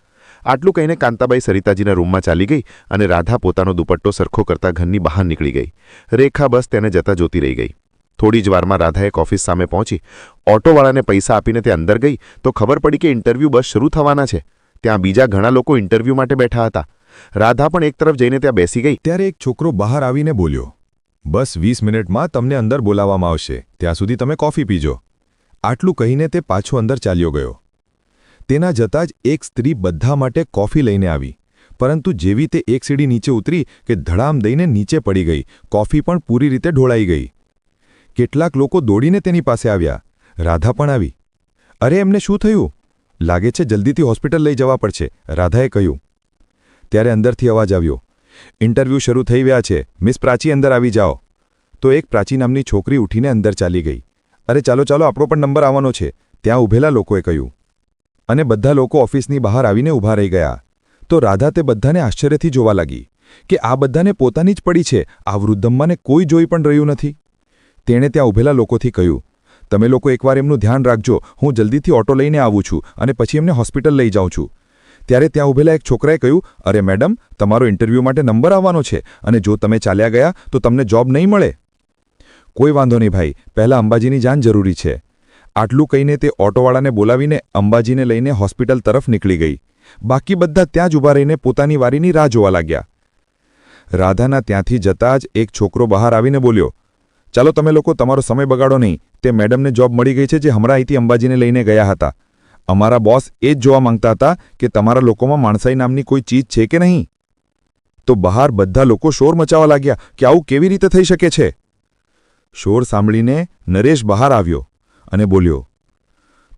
Speaker 2: આટલું કહીને કાંતાબાઈ સરિતાજીના રૂમમાં ચાલી ગઈ અને રાધા પોતાનો દુપટ્ટો સરખો કરતા ઘરની બહાર નીકળી ગઈ. રેખા બસ તેને જતા જોતી રહી ગઈ. થોડી જ વારમાં રાધા એક ઓફિસ સામે પહોંચી. ઓટોવાળાને પૈસા આપીને તે અંદર ગઈ તો ખબર પડી કે ઇન્ટરવ્યૂ બસ શરૂ થવાના છે. ત્યાં બીજા ઘણા લોકો ઇન્ટરવ્યૂ માટે બેઠા હતા. રાધા પણ એક તરફ જઈને ત્યાં બેસી ગઈ.
Speaker 5: ત્યારે એક છોકરો બહાર આવીને બોલ્યો, બસ 20 મિનિટમાં તમને અંદર બોલાવવામાં આવશે, ત્યાં સુધી તમે કોફી પીજો. આટલું કહીને તે પાછો અંદર ચાલ્યો ગયો. તેના જતાં જ એક સ્ત્રી બધા માટે કોફી લઈને આવી, પરંતુ જેવી તે એક સીડી નીચે ઉતરી કે ધડામ દઈને નીચે પડી ગઈ. કોફી પણ પૂરી રીતે ઢોળાઈ ગઈ. કેટલાક લોકો દોડીને તેની પાસે આવ્યા. રાધા પણ આવી. અરે, એમને શું થયું? લાગે છે જલ્દીથી હોસ્પિટલ લઈ જવા પડશે, રાધાએ કહ્યું. ત્યારે અંદરથી અવાજ આવ્યો, ઇન્ટરવ્યૂ શરૂ થઈ ગયા છે, મિસ પ્રાચી અંદર આવી જાઓ. તો એક પ્રાચી નામની છોકરી ઉઠીને અંદર ચાલી ગઈ. અરે ચાલો ચાલો, આપણો પણ નંબર આવવાનો છે, ત્યાં ઊભેલા લોકોએ કહ્યું. અને બધા લોકો ઓફિસની બહાર આવીને ઊભા રહી ગયા. તો રાધા તે બધાને આશ્ચર્યથી જોવા લાગી કે આ બધાને પોતાની જ પડી છે, આ વૃદ્ધમ્માને કોઈ જોઈ પણ રહ્યું નથી. તેણે ત્યાં ઊભેલા લોકોથી કહ્યું, તમે લોકો એકવાર એમનું ધ્યાન રાખજો, હું જલ્દીથી ઓટો લઈને આવું છું અને પછી એમને હોસ્પિટલ લઈ જાઉં છું. ત્યારે ત્યાં ઊભેલા એક છોકરાએ કહ્યું, અરે મેડમ, તમારો ઇન્ટરવ્યૂ માટે નંબર આવવાનો છે અને જો તમે ચાલ્યા ગયા તો તમને જોબ નહીં મળે. કોઈ વાંધો નહીં ભાઈ, પહેલાં અંબાજીની જાન જરૂરી છે. આટલું કહીને તે ઓટોવાળાને બોલાવીને અંબાજીને લઈને હોસ્પિટલ તરફ નીકળી ગઈ. બાકી બધા ત્યાં જ ઊભા રહીને પોતાની વારીની રાહ જોવા લાગ્યા. રાધાના ત્યાંથી જતાં જ એક છોકરો બહાર આવીને બોલ્યો, ચાલો તમે લોકો તમારો સમય બગાડો નહીં, તે મેડમને જોબ મળી ગઈ છે જે હમણાં અહીંથી અંબાજીને લઈને ગયા હતા. અમારા બોસ એ જ જોવા માંગતા હતા કે તમારા લોકોમાં માણસાઈ નામની કોઈ ચીજ છે કે નહીં. તો બહાર બધા લોકો શોર મચાવવા લાગ્યા કે આવું કેવી રીતે થઈ શકે છે. શોર સાંભળીને નરેશ બહાર આવ્યો અને બોલ્યો,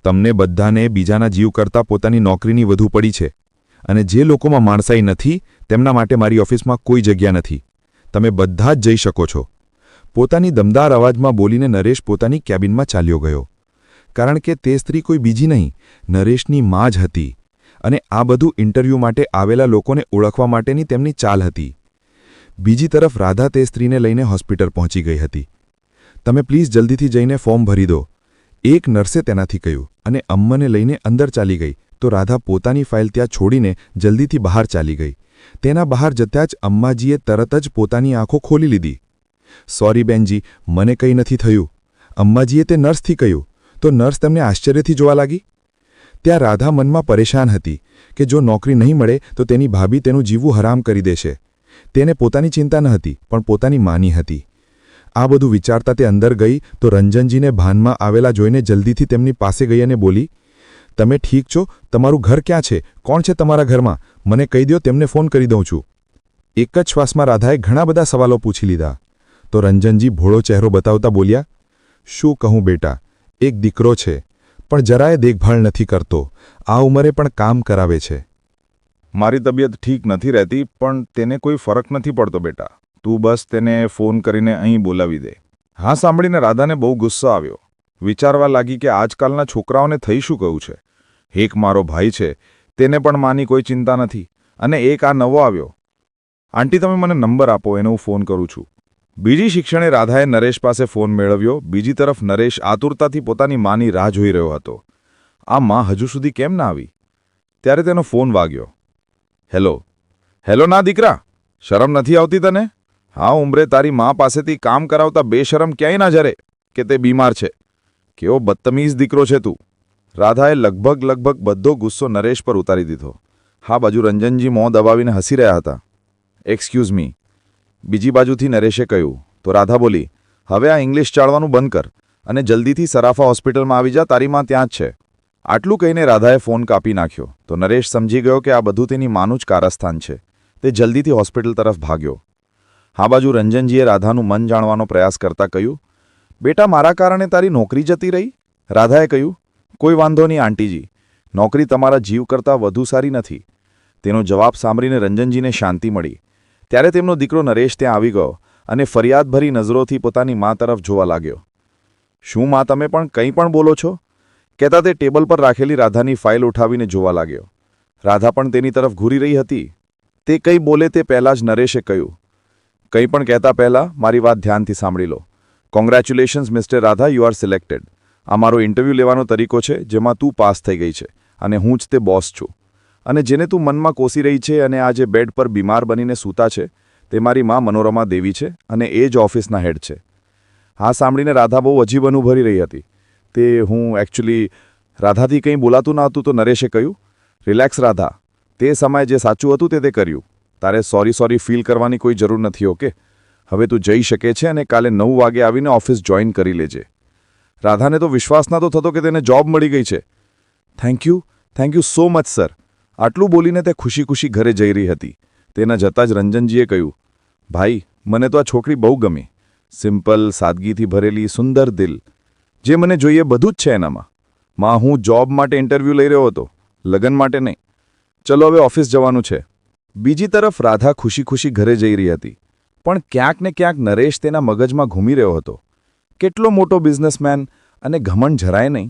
Speaker 5: તમને બધાને બીજાના જીવ કરતાં પોતાની નોકરીની વધુ પડી છે અને જે લોકોમાં માણસાઈ નથી તેમના માટે મારી ઓફિસમાં કોઈ જગ્યા નથી. તમે બધા જ જઈ શકો છો. પોતાની દમદાર અવાજમાં બોલીને નરેશ પોતાની કેબિનમાં ચાલ્યો ગયો, કારણ કે તે સ્ત્રી કોઈ બીજી નહીં, નરેશની મા જ હતી અને આ બધું ઇન્ટરવ્યૂ માટે આવેલા લોકોને ઓળખવા માટેની તેમની ચાલ હતી. બીજી તરફ રાધા તે સ્ત્રીને લઈને હોસ્પિટલ પહોંચી ગઈ હતી. તમે પ્લીઝ જલ્દીથી જઈને ફોર્મ ભરી દો, એક નર્સે તેનાથી કહ્યું અને અમ્મને લઈને અંદર ચાલી ગઈ. તો રાધા પોતાની ફાઇલ ત્યાં છોડીને જલ્દીથી બહાર ચાલી ગઈ. તેના બહાર જતાં જ અમ્માજીએ તરત જ પોતાની આંખો ખોલી લીધી. સોરી બેનજી, મને કંઈ નથી થયું, અમ્માજીએ તે નર્સથી કહ્યું. તો નર્સ તેમને આશ્ચર્યથી જોવા લાગી. ત્યાં રાધા મનમાં પરેશાન હતી કે જો નોકરી નહીં મળે તો તેની ભાભી તેનું જીવવું હરામ કરી દેશે. તેને પોતાની ચિંતા ન હતી પણ પોતાની માની હતી.
Speaker 1: આ બધું વિચારતા તે અંદર ગઈ તો રંજનજીને ભાનમાં આવેલા જોઈને જલ્દીથી તેમની પાસે ગઈ અને બોલી, તમે ઠીક છો? તમારું ઘર ક્યાં છે? કોણ છે તમારા ઘરમાં? મને કહી દો, તેમને ફોન કરી દઉં છું. એક જ શ્વાસમાં રાધાએ ઘણા બધા સવાલો પૂછી લીધા. તો રંજનજી ભોળો ચહેરો બતાવતા બોલ્યા, શું કહું બેટા, એક દીકરો છે, પણ જરાય દેખભાળ નથી કરતો. આ ઉંમરે પણ કામ કરાવે છે.
Speaker 4: મારી તબિયત ઠીક નથી રહેતી, પણ તેને કોઈ ફરક નથી પડતો બેટા. તું બસ તેને ફોન કરીને અહીં બોલાવી દે. હા સાંભળીને રાધાને બહુ ગુસ્સો આવ્યો. વિચારવા લાગી કે આજકાલના છોકરાઓને થઈ શું કહ્યું છે. એક મારો ભાઈ છે, તેને પણ માની કોઈ ચિંતા નથી, અને એક આ નવો આવ્યો. આંટી, તમે મને નંબર આપો, એને હું ફોન કરું છું. બીજી શિક્ષણે રાધાએ નરેશ પાસે ફોન મેળવ્યો. બીજી તરફ નરેશ આતુરતાથી પોતાની માની રાહ જોઈ રહ્યો હતો. આ માં હજુ સુધી કેમ ના આવી? ત્યારે તેનો ફોન વાગ્યો. હેલો. હેલો ના દીકરા, શરમ નથી આવતી તને? હા ઉંમરે તારી માં પાસેથી કામ કરાવતા બેશરમ ક્યાંય ના જરે કે તે બીમાર છે. કેવો બદતમીઝ દીકરો છે તું. રાધાએ લગભગ બધો ગુસ્સો નરેશ પર ઉતારી દીધો. હા બાજુ રંજનજી મોં દબાવીને હસી રહ્યા હતા. એક્સક્યુઝ મી, બીજી બાજુથી નરેશે કહ્યું. તો રાધા બોલી, હવે આ ઇંગ્લિશ ચાળવાનું બંધ કર અને જલ્દીથી સરાફા હોસ્પિટલમાં આવી જા, તારી માં ત્યાં જ છે. આટલું કહીને રાધાએ ફોન કાપી નાખ્યો. તો નરેશ સમજી ગયો કે આ બધું તેની માનું જ કારસ્થાન છે. તે જલ્દીથી હોસ્પિટલ તરફ ભાગ્યો. હા બાજુ રંજનજીએ રાધાનું મન જાણવાનો પ્રયાસ કરતા કહ્યું, બેટા મારા કારણે તારી નોકરી જતી રહી? રાધાએ કહ્યું, કોઈ વાંધો નહીં આંટીજી, નોકરી તમારા જીવ કરતાં વધુ સારી નથી. તેનો જવાબ સાંભળીને રંજનજીને શાંતિ મળી. ત્યારે તેમનો દીકરો નરેશ ત્યાં આવી ગયો અને ફરિયાદભરી નજરોથી પોતાની મા તરફ જોવા લાગ્યો. શું મા, તમે પણ કંઈ પણ બોલો છો? કહેતા તે ટેબલ પર રાખેલી રાધાની ફાઇલ ઉઠાવીને જોવા લાગ્યો. રાધા પણ તેની તરફ ઘૂરી રહી હતી. તે કંઈ બોલે તે પહેલાં જ નરેશે કહ્યું, કંઈ પણ કહેતા પહેલાં મારી વાત ધ્યાનથી સાંભળી લો. Congratulations mister Radha, you are selected. આ મારો ઇન્ટરવ્યૂ લેવાનો તરીકો છે જેમાં તું પાસ થઈ ગઈ છે અને હું જ તે બોસ છું. અને જેને તું મનમાં કોસી રહી છે અને આ જે બેડ પર બીમાર બનીને સૂતા છે તે મારી મા મનોરમા દેવી છે અને એ જ ઓફિસના હેડ છે. આ સાંભળીને રાધા બહુ અજીબ અનુભવી રહી હતી. તે હું એકચ્યુઅલી રાધાથી કંઈ બોલાતું ન હતું તો નરેશે કહ્યું, રિલેક્સ રાધા, તે સમયે જે સાચું હતું તે કર્યું. તારે સોરી ફીલ કરવાની કોઈ જરૂર નથી. ઓકે, હવે તું જઈ શકે છે અને કાલે 9 વાગે આવીને ઓફિસ જોઈન કરી લેજે. રાધાને તો વિશ્વાસ નહોતો થતો કે તેને જોબ મળી ગઈ છે. Thank you so much sir. આટલું બોલીને તે ખુશી ઘરે જઈ રહી હતી. તેના જતાં જ રંજનજીએ કહ્યું, ભાઈ મને તો આ છોકરી બહુ ગમી. સિમ્પલ, સાદગીથી ભરેલી, સુંદર દિલ. જે મને જોઈએ બધું જ છે એનામાં. માં, હું જોબ માટે ઇન્ટરવ્યૂ લઈ રહ્યો હતો, લગ્ન માટે નહીં. ચલો હવે ઓફિસ જવાનું છે. બીજી તરફ રાધા ખુશી ઘરે જઈ રહી હતી. પણ ક્યાંક ને ક્યાંક નરેશ તેના મગજમાં ઘૂમી રહ્યો હતો. કેટલો મોટો બિઝનેસમેન અને ઘમંડ જરાય નહીં.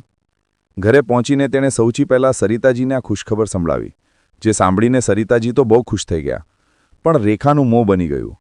Speaker 4: ઘરે પહોંચીને તેણે સૌથી પહેલાં સરિતાજીને આ ખુશખબર સંભળાવી. જે સાંભળીને સરિતાજી તો બહુ ખુશ થઈ ગયા, પણ રેખાનું મોં બની ગયું.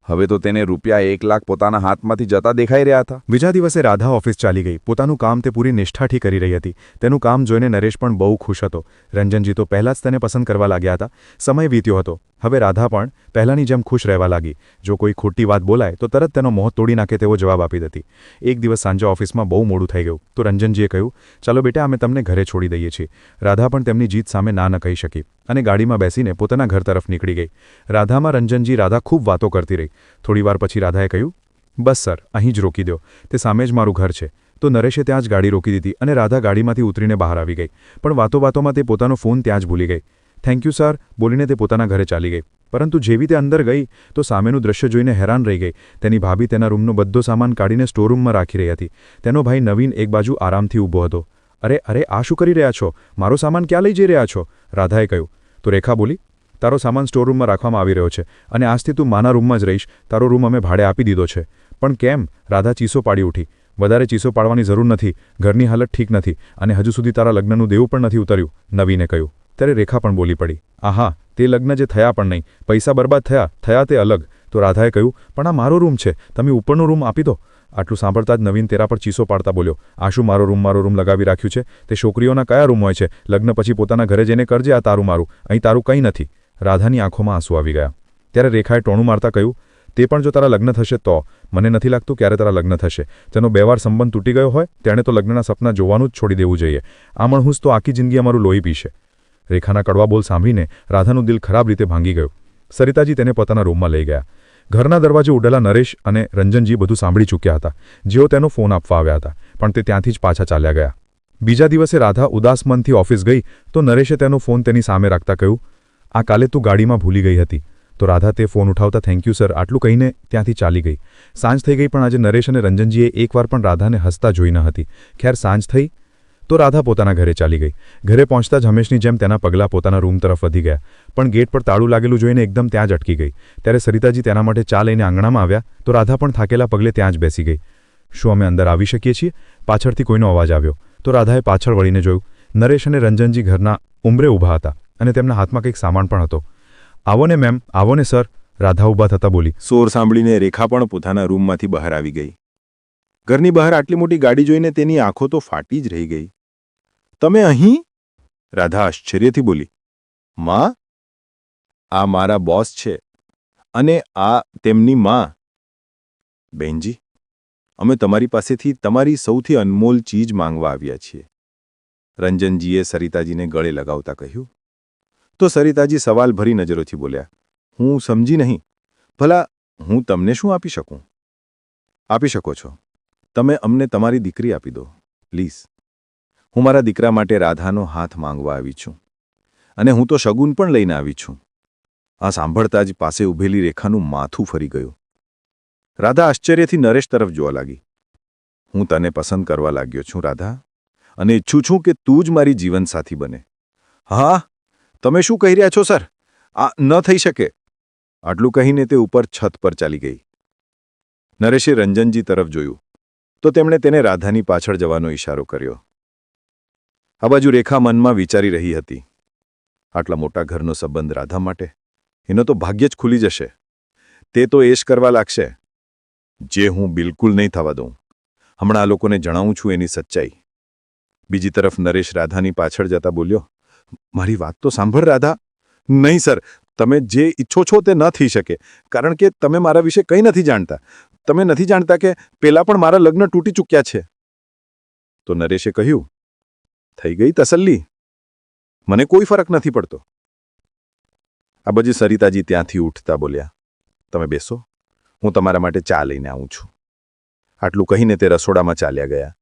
Speaker 4: હવે તો તેને રૂપિયા 1 લાખ પોતાના હાથમાંથી જતા દેખાઈ રહ્યા હતા.
Speaker 5: બીજા દિવસે રાધા ઓફિસ ચાલી ગઈ. પોતાનું કામ તે પૂરી નિષ્ઠાથી કરી રહી હતી. તેનું કામ જોઈને નરેશ પણ બહુ ખુશ હતો. રંજનજી તો પહેલાં જ તેને પસંદ કરવા લાગ્યા હતા. સમય વીત્યો હતો. હવે રાધા પણ પહેલાંની જેમ ખુશ રહેવા લાગી. જો કોઈ ખોટી વાત બોલાય તો તરત તેનો મોં તોડી નાખે તેવો જવાબ આપી દેતી. એક દિવસ સાંજે ઓફિસમાં બહુ મોડું થઈ ગયું તો રંજનજીએ કહ્યું, ચાલો બેટા, અમે તમને ઘરે છોડી દઈએ છીએ. રાધા પણ તેમની જીત સામે ના ન કહી શકી અને ગાડીમાં બેસીને પોતાના ઘર તરફ નીકળી ગઈ. રાધામાં રંજનજી રાધા ખૂબ વાતો કરતી રહી. થોડીવાર પછી રાધાએ કહ્યું, બસ સર, અહીં જ રોકી દો, તે સામે જ મારું ઘર છે. તો નરેશે ત્યાં જ ગાડી રોકી દીધી અને રાધા ગાડીમાંથી ઉતરીને બહાર આવી ગઈ. પણ વાતોમાં તે પોતાનો ફોન ત્યાં જ ભૂલી ગઈ. થેન્ક યુ સર બોલીને તે પોતાના ઘરે ચાલી ગઈ. પરંતુ જેવી તે અંદર ગઈ તો સામેનું દ્રશ્ય જોઈને હેરાન રહી ગઈ. તેની ભાભી તેના રૂમનો બધો સામાન કાઢીને સ્ટોરરૂમમાં રાખી રહી હતી. તેનો ભાઈ નવીન એક બાજુ આરામથી ઊભો હતો. અરે આ શું કરી રહ્યા છો? મારો સામાન ક્યાં લઈ જઈ રહ્યા છો? રાધાએ કહ્યું. તો રેખા બોલી, તારો સામાન સ્ટોરરૂમમાં રાખવામાં આવી રહ્યો છે અને આજથી તું માના રૂમમાં જ રહીશ. તારો રૂમ અમે ભાડે આપી દીધો છે. પણ કેમ? રાધા ચીસો પાડી ઉઠી. વધારે ચીસો પાડવાની જરૂર નથી. ઘરની હાલત ઠીક નથી અને હજુ સુધી તારા લગ્નનું દેવું પણ નથી ઉતર્યું, નવીને કહ્યું. ત્યારે રેખા પણ બોલી પડી, આહા, તે લગ્ન જે થયા પણ નહીં, પૈસા બરબાદ થયા તે અલગ. તો રાધાએ કહ્યું, પણ આ મારો રૂમ છે, તમે ઉપરનો રૂમ આપી દો. આટલું સાંભળતા જ નવીન તેરા પર ચીસો પાડતા બોલ્યો, આ શું મારો રૂમ લગાવી રાખ્યું છે? તે છોકરીઓના કયા રૂમ હોય છે? લગ્ન પછી પોતાના ઘરે જઈને કરજે આ તારું મારું, અહીં તારું કંઈ નથી. રાધાની આંખોમાં આંસુ આવી ગયા. ત્યારે રેખાએ ટોણું મારતા કહ્યું, તે પણ જો તારા લગ્ન થશે તો? મને નથી લાગતું ક્યારે તારા લગ્ન થશે. તેનો 2 વાર સંબંધ તૂટી ગયો હોય તેણે તો લગ્નના સપના જોવાનું જ છોડી દેવું જોઈએ. આ મણહૂસ તો આખી જિંદગી અમારું લોહી પીશે. રેખાના કડવા બોલ સાંભળીને રાધાનું દિલ ખરાબ રીતે ભાંગી ગયું. સરિતાજી તેને પોતાના રૂમમાં લઈ ગયા.
Speaker 7: ઘરના દરવાજે ઉડેલા નરેશ અને રંજનજી બધું સાંભળી ચૂક્યા હતા. જેઓ તેનો ફોન આપવા આવ્યા હતા, પણ તે ત્યાંથી જ પાછા ચાલ્યા ગયા. બીજા દિવસે રાધા ઉદાસ મનથી ઓફિસ ગઈ તો નરેશે તેનો ફોન તેની સામે રાખતા કહ્યું, "આ કાલે તું ગાડીમાં ભૂલી ગઈ હતી." તો રાધા તે ફોન ઉઠાવતા "થેન્ક યુ સર" આટલું કહીને ત્યાંથી ચાલી ગઈ. સાંજ થઈ ગઈ, પણ આજે નરેશ અને રંજનજીએ એકવાર પણ રાધાને હસતા જોઈ ન હતી. ખેર, સાંજ થઈ તો રાધા પોતાના ઘરે ચાલી ગઈ. ઘરે પહોંચતા જ હંમેશની જેમ તેના પગલાં પોતાના રૂમ તરફ વધી ગયા, પણ ગેટ પર તાળું લાગેલું જોઈને એકદમ ત્યાં જ અટકી ગઈ. ત્યારે સરિતાજી તેના માટે ચા લઈને આંગણામાં આવ્યા તો રાધા પણ થાકેલા પગલે ત્યાં જ બેસી ગઈ. "શું અમે અંદર આવી શકીએ છીએ?" પાછળથી કોઈનો અવાજ આવ્યો તો રાધાએ પાછળ વળીને જોયું. નરેશ અને રંજનજી ઘરના ઉંબરે ઊભા હતા અને તેમના હાથમાં કંઈક સામાન પણ હતો. "આવો ને મેમ, આવો ને સર." રાધા ઊભા થતાં બોલી.
Speaker 4: સોર સાંભળીને રેખા પણ પોતાના રૂમમાંથી બહાર આવી ગઈ. ઘરની બહાર આટલી મોટી ગાડી જોઈને તેની આંખો તો ફાટી જ રહી ગઈ. "તમે અહીં?" રાધા આશ્ચર્યથી બોલી. "માં, આ મારા બોસ છે અને આ તેમની માં. બહેનજી, અમે તમારી પાસેથી તમારી સૌથી અનમોલ ચીજ માંગવા આવ્યા છીએ." રંજનજીએ સરિતાજીને ગળે લગાવતા કહ્યું. તો સરિતાજી સવાલભરી નજરોથી બોલ્યા, "હું સમજી નહીં. ભલા હું તમને શું આપી શકું?" "આપી શકો છો. તમે અમને તમારી દીકરી આપી દો, પ્લીઝ. હું મારા દીકરા માટે રાધાનો હાથ માંગવા આવી છું અને હું તો શગુન પણ લઈને આવી છું." આ સાંભળતા જ પાસે ઊભેલી રેખાનું માથું ફરી ગયું. રાધા આશ્ચર્યથી નરેશ તરફ જોવા લાગી. "હું તને પસંદ કરવા લાગ્યો છું રાધા, અને ઈચ્છું છું કે તું જ મારી જીવનસાથી બને." "હા, તમે શું કહી રહ્યા છો સર? આ ન થઈ શકે." આટલું કહીને તે ઉપર છત પર ચાલી ગઈ. નરેશે રંજનજી તરફ જોયું તો તેમણે તેને રાધાની પાછળ જવાનો ઇશારો કર્યો. આ બાજુ રેખા મનમાં વિચારી રહી હતી, આટલા મોટા ઘરનો સંબંધ રાધા માટે, એનો તો ભાગ્ય જ ખુલી જશે. તે તો એશ કરવા લાગશે, જે હું બિલકુલ નહીં થવા દઉં. હમણાં આ લોકોને જણાવું છું એની સચ્ચાઈ. બીજી તરફ નરેશ રાધાની પાછળ જતા બોલ્યો, "મારી વાત તો સાંભળ રાધા." "નહીં સર, તમે જે ઈચ્છો છો તે ન થઈ શકે, કારણ કે તમે મારા વિશે કંઈ નથી જાણતા. તમે નથી જાણતા કે પેલા પણ મારા લગ્ન તૂટી ચૂક્યા છે." તો નરેશે કહ્યું, "થઈ ગઈ તસલ્લી. મને કોઈ ફરક નથી પડતો." આ બાજુ સરિતાજી ત્યાંથી ઉઠતા બોલ્યા, "તમે બેસો, હું તમારા માટે ચા લઈને આવું છું." આટલું કહીને તે રસોડામાં ચાલ્યા ગયા.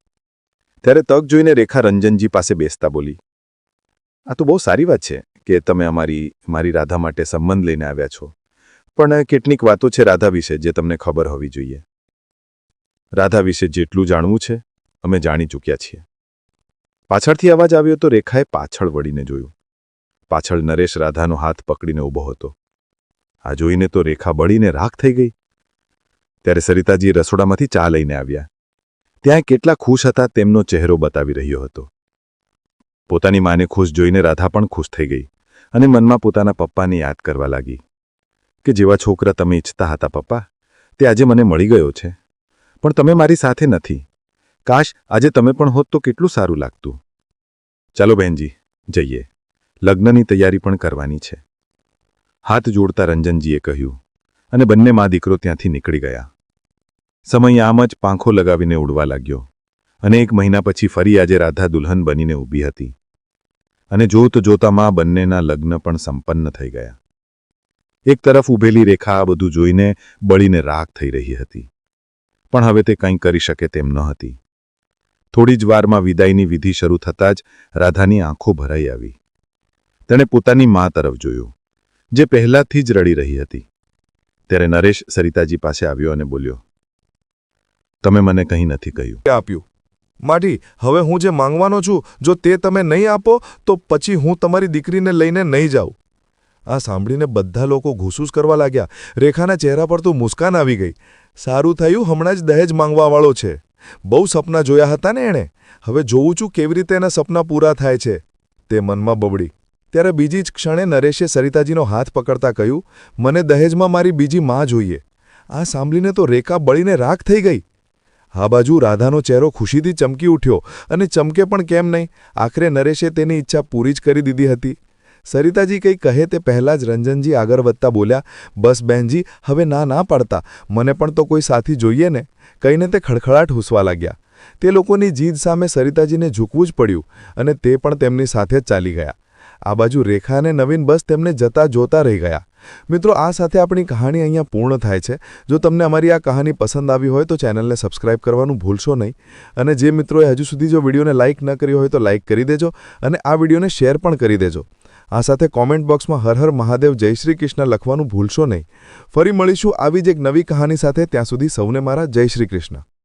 Speaker 4: ત્યારે તક જોઈને રેખા રંજનજી પાસે બેસતા બોલી, "આ તો બહુ સારી વાત છે કે તમે મારી રાધા માટે સંબંધ લઈને આવ્યા છો, પણ કેટલીક વાતો છે રાધા વિશે જે તમને ખબર હોવી જોઈએ. રાધા વિશે જેટલું જાણવું છે અમે જાણી ચૂક્યા છીએ." પાછળથી અવાજ આવ્યો તો રેખાએ પાછળ વળીને જોયું. પાછળ નરેશ રાધાનો હાથ પકડીને ઊભો હતો. આ જોઈને તો રેખા બળીને રાખ થઈ ગઈ. ત્યારે સરિતાજી રસોડામાંથી ચા લઈને આવ્યા. ત્યાં કેટલા ખુશ હતા તેમનો ચહેરો બતાવી રહ્યો હતો. પોતાની માને ખુશ જોઈને રાધા પણ ખુશ થઈ ગઈ અને મનમાં પોતાના પપ્પાને યાદ કરવા લાગી કે જેવા છોકરા તમે ઈચ્છતા હતા પપ્પા, તે આજે મને મળી ગયો છે, પણ તમે મારી સાથે નથી. કાશ આજે તમે પણ હોત તો કેટલું સારું લાગતું. ચાલો બહેનજી, જઈએ. લગ્નની તૈયારી પણ કરવાની છે." હાથ જોડતા રંજનજીએ કહ્યું અને બંને મા દીકરો ત્યાંથી નીકળી ગયા. સમય આમ જ પાંખો લગાવીને ઉડવા લાગ્યો અને 1 મહિના પછી ફરી આજે રાધા દુલ્હન બનીને ઊભી હતી અને જોતામાં બંનેના લગ્ન પણ સંપન્ન થઈ ગયા. એક તરફ ઊભેલી રેખા આ બધું જોઈને બળીને રાખ થઈ રહી હતી, પણ હવે તે કંઈ કરી શકે તેમ ન હતી. થોડી જ વારમાં વિદાયની વિધિ શરૂ થતાં જ રાધાની આંખો ભરાઈ આવી. તેણે પોતાની મા તરફ જોયું, જે પહેલાથી જ રડી રહી હતી. ત્યારે નરેશ સરિતાજી પાસે આવ્યો અને બોલ્યો, "તમે મને કંઈ નથી કહ્યું."
Speaker 6: આપ્યું. માટી, હવે હું જે માંગવાનો છું, જો તે તમે નહીં આપો તો પછી હું તમારી દીકરીને લઈને નહીં જાઉં. આ સાંભળીને બધા લોકો ઘૂસૂસ કરવા લાગ્યા. રેખાના ચહેરા પર તો મુસ્કાન આવી ગઈ. સારું થયું હમણાં જ દહેજ માંગવાવાળો છે. બહુ સપના જોયા હતા ને એણે. હવે જોઉં છું કેવી રીતે એના સપના પૂરા થાય છે, તે મનમાં બબડી. ત્યારે બીજી જ ક્ષણે નરેશે સરિતાજીનો હાથ પકડતા કહ્યું, "મને દહેજમાં મારી બીજી માં જોઈએ." આ સાંભળીને તો રેખા બળીને રાખ થઈ ગઈ. આ બાજુ રાધાનો ચહેરો ખુશીથી ચમકી ઉઠ્યો, અને ચમકે પણ કેમ નહીં, આખરે નરેશે તેની ઈચ્છા પૂરી જ કરી દીધી હતી. સરિતાજી કંઈ કહે તે પહેલાં જ રંજનજી આગળ વધતા બોલ્યા, "બસ બહેનજી, હવે ના પાડતા. મને પણ તો કોઈ સાથી જોઈએ ને." કહીને તે ખડખડાટ હૂસવા લાગ્યા. તે લોકોની જીદ સામે સરિતાજીને ઝૂકવું જ પડ્યું અને તે પણ તેમની સાથે જ ચાલી ગયા. આ બાજુ રેખા અને નવીન બસ તેમને જતા જોતા રહી ગયા.
Speaker 1: મિત્રો, આ સાથે આપણી કહાણી અહીંયા પૂર્ણ થાય છે. જો તમને અમારી આ કહાની પસંદ આવી હોય તો ચેનલને સબસ્ક્રાઇબ કરવાનું ભૂલશો નહીં. અને જે મિત્રોએ હજુ સુધી જો વિડીયોને લાઇક ન કર્યો હોય તો લાઇક કરી દેજો અને આ વિડીયોને શેર પણ કરી દેજો. આ સાથે કોમેન્ટ બોક્સમાં હર હર મહાદેવ જય શ્રી કૃષ્ણ લખવાનું ભૂલશો નહીં. ફરી મળીશું આવી જ એક નવી કહાની સાથે. ત્યાં સુધી સૌને મારા જય શ્રી કૃષ્ણ.